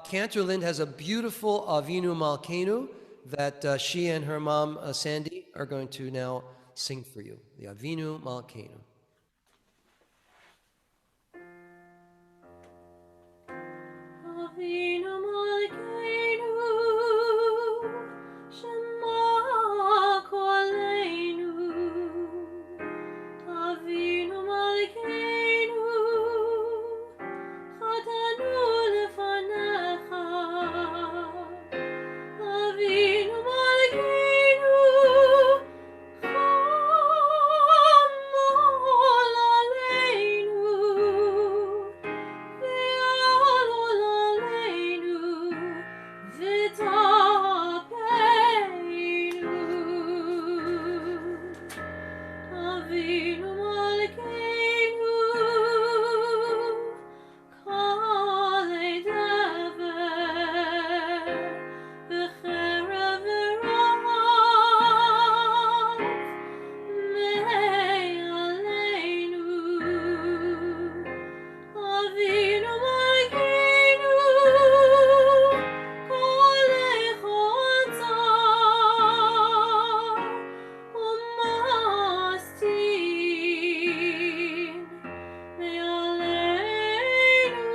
Cantor Lynn has a beautiful Avinu Malkeinu that she and her mom, Sandy, are going to now sing for you. The Avinu Malkeinu. Avinu Malkeinu, Shema Koleinu. Avinu Malkeinu, Chatanu lefanecha. Avinu Malkeinu, Chamol aleinu. Ve'alol aleinu, v'tapeinu. Avinu Malkeinu, Kalei Dever, V'cherev v'rav, Mei aleinu. Avinu Malkeinu, Kalei Chotzar, Umastin, Mei aleinu.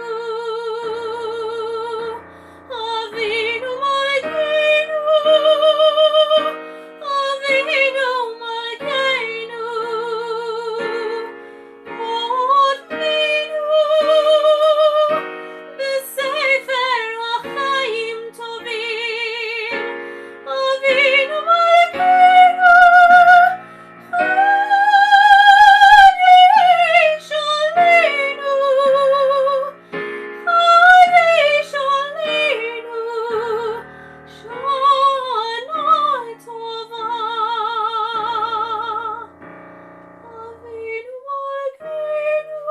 Avinu Malkeinu, Avinu Malkeinu, Kotbinu b'sefer ha'chaim tovim. Avinu Malkeinu, Chadesh aleinu, Chadesh aleinu, Shana tova. Avinu Malkeinu,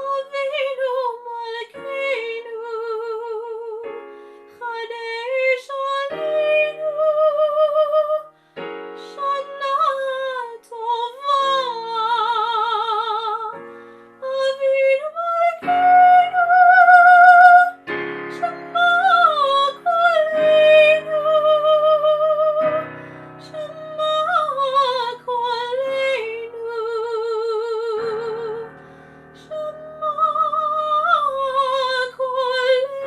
Avinu Malkeinu, Chadesh aleinu, Shana tova. Avinu Malkeinu, Shema Koleinu, Shema Koleinu, Shema Koleinu.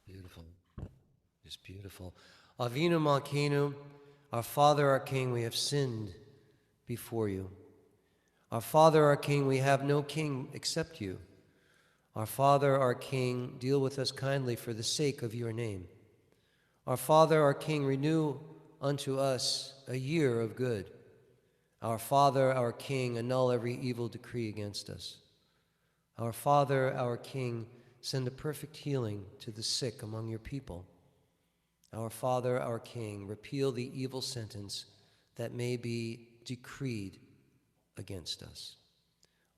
Beautiful. Just beautiful. Avinu Malkeinu, our Father, our King, we have sinned before you. Our Father, our King, we have no king except you. Our Father, our King, deal with us kindly for the sake of your name. Our Father, our King, renew unto us a year of good. Our Father, our King, annul every evil decree against us. Our Father, our King, send a perfect healing to the sick among your people. Our Father, our King, repeal the evil sentence that may be decreed against us.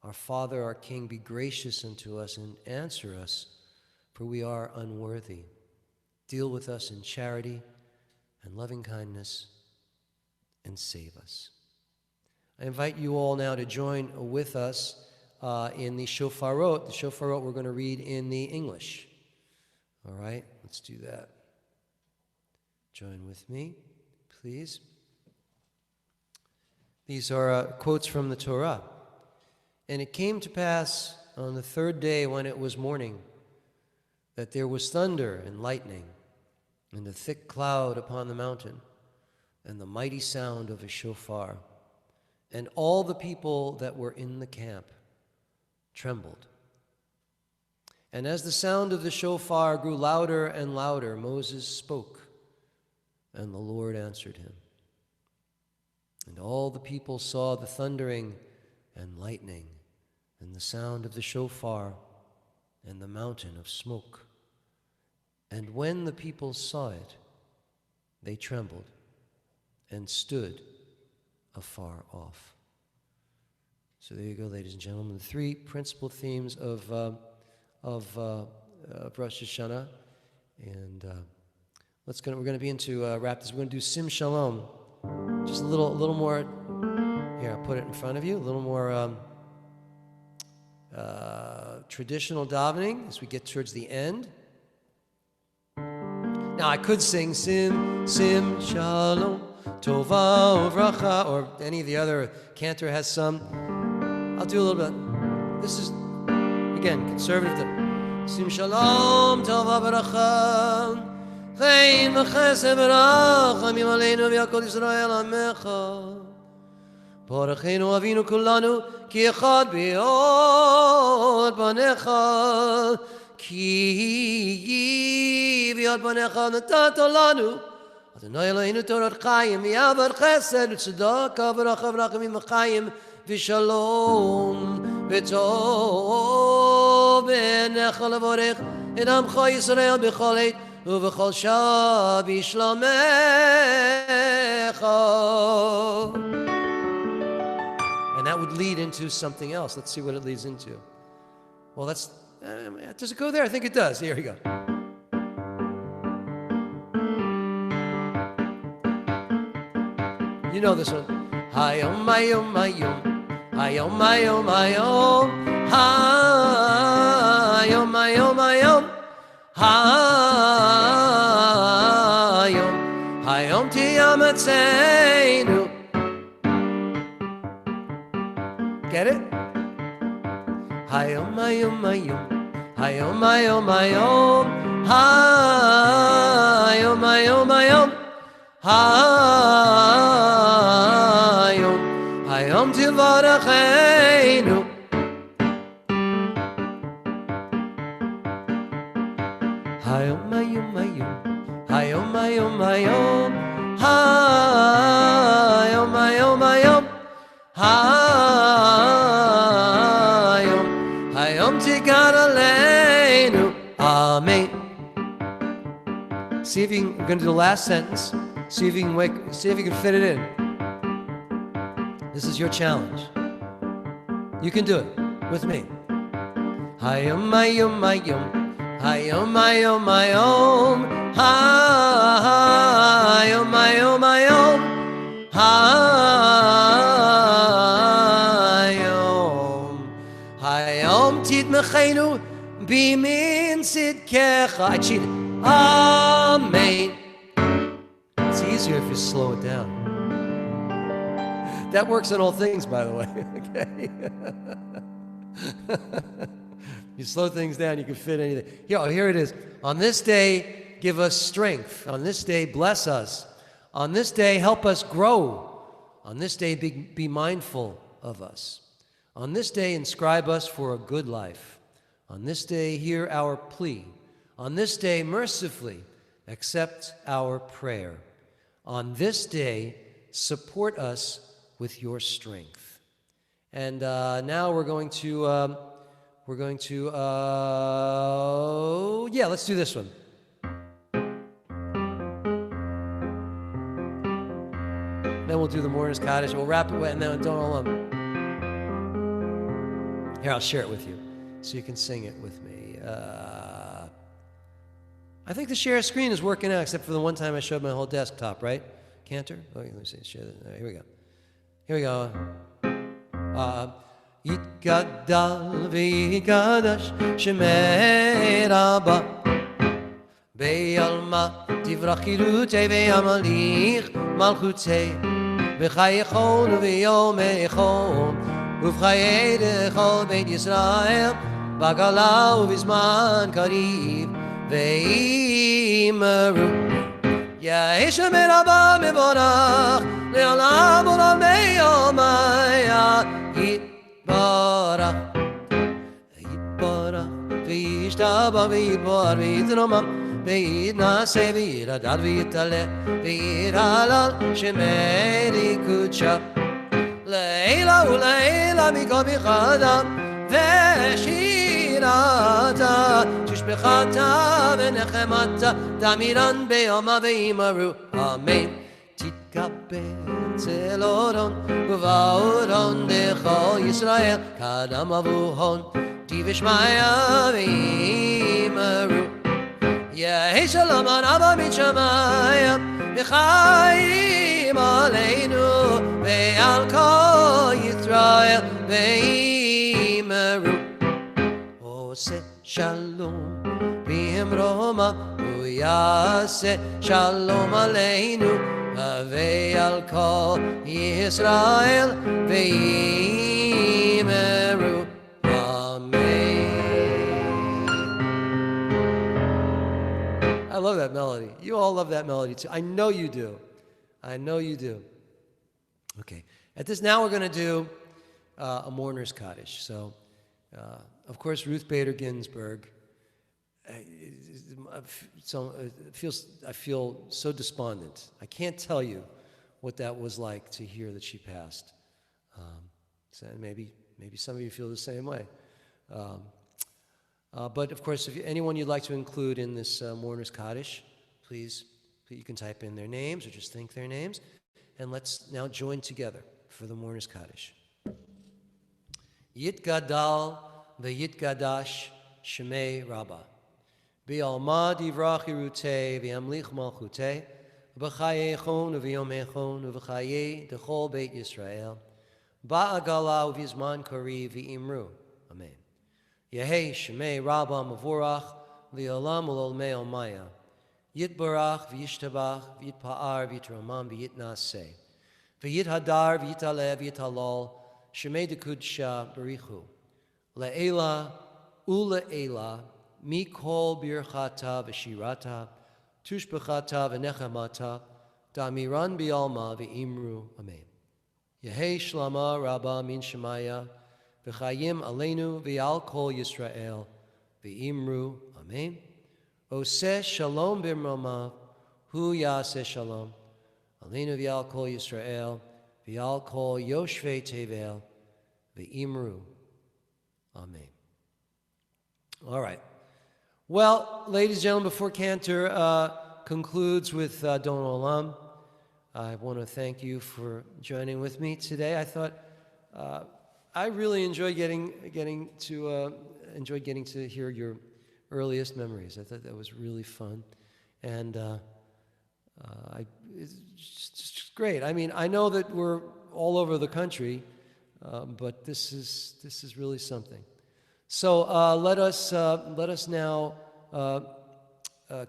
Our Father, our King, be gracious unto us and answer us, for we are unworthy. Deal with us in charity and loving kindness and save us. I invite you all now to join with us in the shofarot. The shofarot we're going to read in the English. All right, let's do that. Join with me, please. These are quotes from the Torah. And it came to pass on the third day when it was morning that there was thunder and lightning and a thick cloud upon the mountain and the mighty sound of a shofar. And all the people that were in the camp trembled. And as the sound of the shofar grew louder and louder, Moses spoke, and the Lord answered him. And all the people saw the thundering and lightning and the sound of the shofar and the mountain of smoke. And when the people saw it, they trembled and stood afar off. So there you go, ladies and gentlemen, the three principal themes of Rosh Hashanah. And we're going to be into wrap this. We're going to do Sim Shalom. Just a little more. Here, I'll put it in front of you. A little more traditional davening as we get towards the end. Now I could sing Sim Shalom Tova Uvracha, or any of the other. Cantor has some. I'll do a little bit. This is again conservative. Sim Shalom Tova Uvracha. Chaim v'chesed v'rachamim aleinu v'yakol Yisrael amecha. Baruchenu avinu kulanu ki echad b'yod banecha ki b'yod banecha natato lanu Adonai Eloheinu Torah chayim v'yavad chesed v'tzedakah v'racha v'rachamim v'chayim v'shalom v'tov b'necha levorech et amcha Yisrael b'chol eit uv'chol shah b'shlomecha. And that would lead into something else. Let's see what it leads into. Well, does it go there? I think it does. Here we go. You know this one. Hayom, hayom, hayom. Hayom, hayom, hayom. Hayom, hayom, hayom. Hayom, hayom tiyamatzeinu. Get it? Hayom, hayom, hayom. Hayom, hayom, hayom. Hayom, hayom, hayom. Hayom, hayom tivarachenu. Hayom, hayom, hayom. Hayom, hayom, hayom. Hayom, hayom, hayom. Hayom, hayom tigar aleinu. Amen. See if you can, we're going to do the last sentence. See if you can fit it in. This is your challenge. You can do it with me. Hayom, hayom, hayom. Hayom, hayom, hayom. Hayom, hayom, hayom. Hayom, hayom titmechenu bimin tzidkecha. I cheated. Amen. It's easier if you slow it down. That works on all things, by the way. Okay. You slow things down, you can fit anything. Here it is. On this day, give us strength. On this day, bless us. On this day, help us grow. On this day, be mindful of us. On this day, inscribe us for a good life. On this day, hear our plea. On this day, mercifully, accept our prayer. On this day, support us with your strength. And now we're going to, let's do this one. Then we'll do the Mourner's Kaddish. We'll wrap it, and then don't all Here, I'll share it with you so you can sing it with me. I think the share screen is working out, except for the one time I showed my whole desktop, right? Cantor? Oh, let me see. Share that. Right, here we go. Here we go. Yitgadal v'yikadash shemei Rabba Be'alma tivrachirute ve'amalich malchute V'chayechon v'yomechon Uv'chaye dechol beit Yisrael V'gala uv'izman kariv Ve'imeru Yaheshem Rabba mevorach Le'olam olam me'yomaya Yitbarach Yitbarach V'yishtaba v'yitbar v'yitromam V'yitnaseh v'yiradad v'yitaleh V'yirhalal shemei likudsha Le'ela u'le'ela mikol bichadam Ve'shirata Tushbechata ve'nechemata Damiran be'yoma ve'imaru Amen Titkabel Zeloron Uva'oron Dechol Yisrael Kadam avuhon Tivishmaya ve'imaru Yehi shalom araba mitchamayim V'chayim aleinu Ve'al kol Yisrael Ve'imeru Ose shalom V'imroma Uyase shalom aleinu Ve'al kol Yisrael Ve'imeru I love that melody. You all love that melody too. I know you do. I know you do. Okay. At this, now we're going to do a Mourner's Kaddish. So, of course, Ruth Bader Ginsburg. I feel so despondent. I can't tell you what that was like to hear that she passed. So maybe some of you feel the same way. But of course, if anyone you'd like to include in this Mourner's Kaddish, please, you can type in their names or just think their names. And let's now join together for the Mourner's Kaddish. Yitgadal v'yitgadash shemei Rabba. B'alma divrach irute v'amlich malchute v'chayechon v'yomechon v'chaye dechol beit Yisrael ba'agala v'yizman kari v'imru. Amen. Yehei Shemei Rabba Mavorach V'olam Ulolmei Omaya Yitbarach V'yishtabach V'yitpa'ar V'yitramam V'yitnaseh V'yithadar V'yitaleh V'yitalol Shemei Dekudsha Barichu Le'ela Ule'ela Mikol Birchata V'shirata Tushbechata V'nechamata Damiran B'alma V'imru. Amen. Yehei Shlama Rabba Min Shemaya V'chayim aleinu v'yal kol Yisrael v'imru. Amen. Oseh shalom b'mrama hu yaseh shalom aleinu v'yal kol Yisrael v'yal kol yoshvei tevel v'imru. Amen. All right. Well, ladies and gentlemen, before Cantor concludes with Don Olam, I want to thank you for joining with me today. I thought I really enjoyed getting to hear your earliest memories. I thought that was really fun, and it's just great. I mean, I know that we're all over the country, but this is really something. So let us now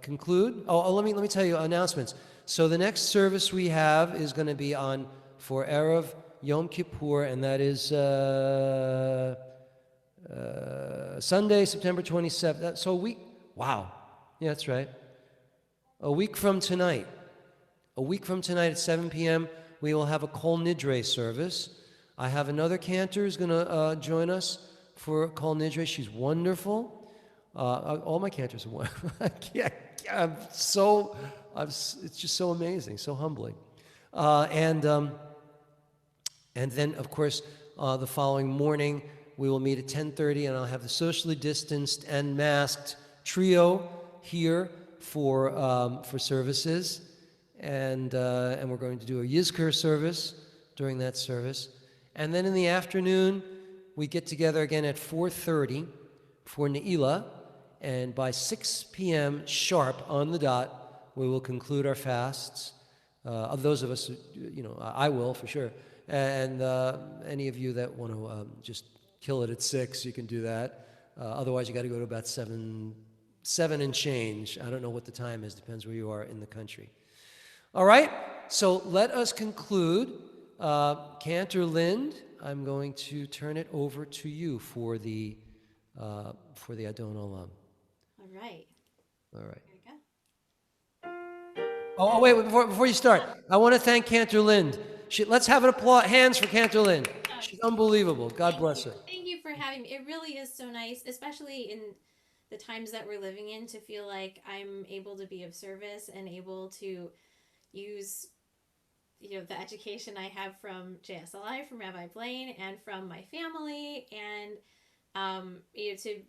conclude. Let me tell you announcements. So the next service we have is going to be for Erev Yom Kippur, and that is Sunday, September 27th. So a week. Wow. Yeah, that's right. A week from tonight. A week from tonight at 7 p.m., we will have a Kol Nidre service. I have another cantor who's going to join us for Kol Nidre. She's wonderful. All my Cantors are one. It's just so amazing, so humbling. And then, of course, the following morning, we will meet at 10:30, and I'll have the socially distanced and masked trio here for services. And we're going to do a Yizkor service during that service. And then in the afternoon, we get together again at 4:30 for Ne'ilah. And by 6 p.m. sharp on the dot, we will conclude our fasts. Of those of us, I will for sure. And any of you that want to just kill it at 6, you can do that. Otherwise, you got to go to about 7 and change. I don't know what the time is, depends where you are in the country. All right, so let us conclude. Cantor Lind, I'm going to turn it over to you for the Adon Olam. All right. All right. Here we go. Oh, wait, before you start, I want to thank Cantor Lind. Let's have an applause, hands for Cantor Lind. She's unbelievable. God bless her. Thank you for having me. It really is so nice, especially in the times that we're living in, to feel like I'm able to be of service and able to use the education I have from JSLI, from Rabbi Blane, and from my family, and to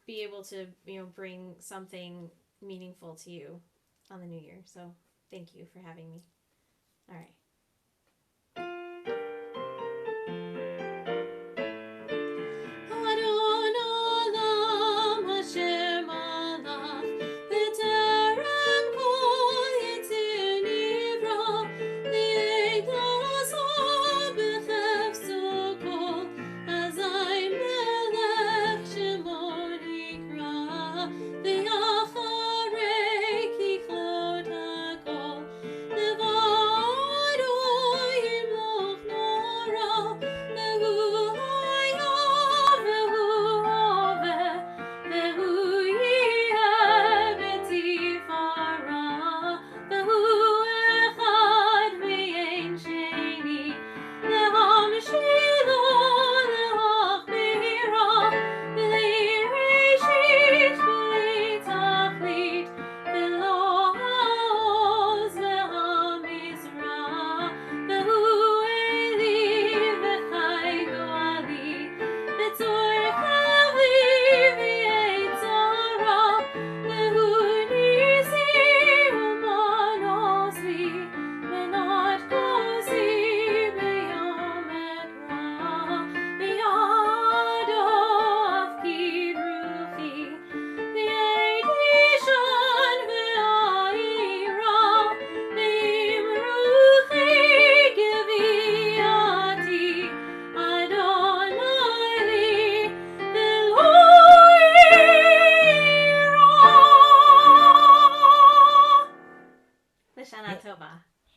be able to bring something meaningful to you on the new year. So thank you for having me. All right.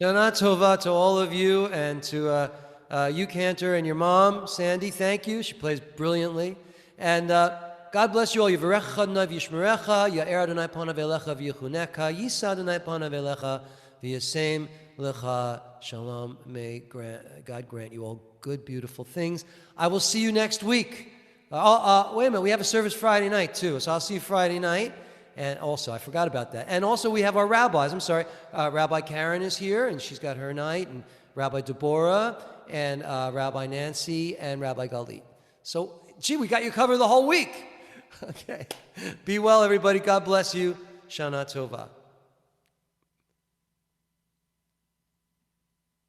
Shana Tova to all of you, and to you, Cantor, and your mom, Sandy. Thank you. She plays brilliantly. And God bless you all. Yivarecha Adonai v'yishmerecha, Ya'er Adonai panav elecha v'yichuneka, Yisa Adonai panav elecha v'yasem lecha shalom. May God grant you all good, beautiful things. I will see you next week. Wait a minute. We have a service Friday night, too. So I'll see you Friday night. And also, I forgot about that. And also, we have our rabbis. I'm sorry. Rabbi Karen is here, and she's got her night, and Rabbi Deborah, and Rabbi Nancy, and Rabbi Galit. So, we got you covered the whole week. Okay. Be well, everybody. God bless you. Shana Tova.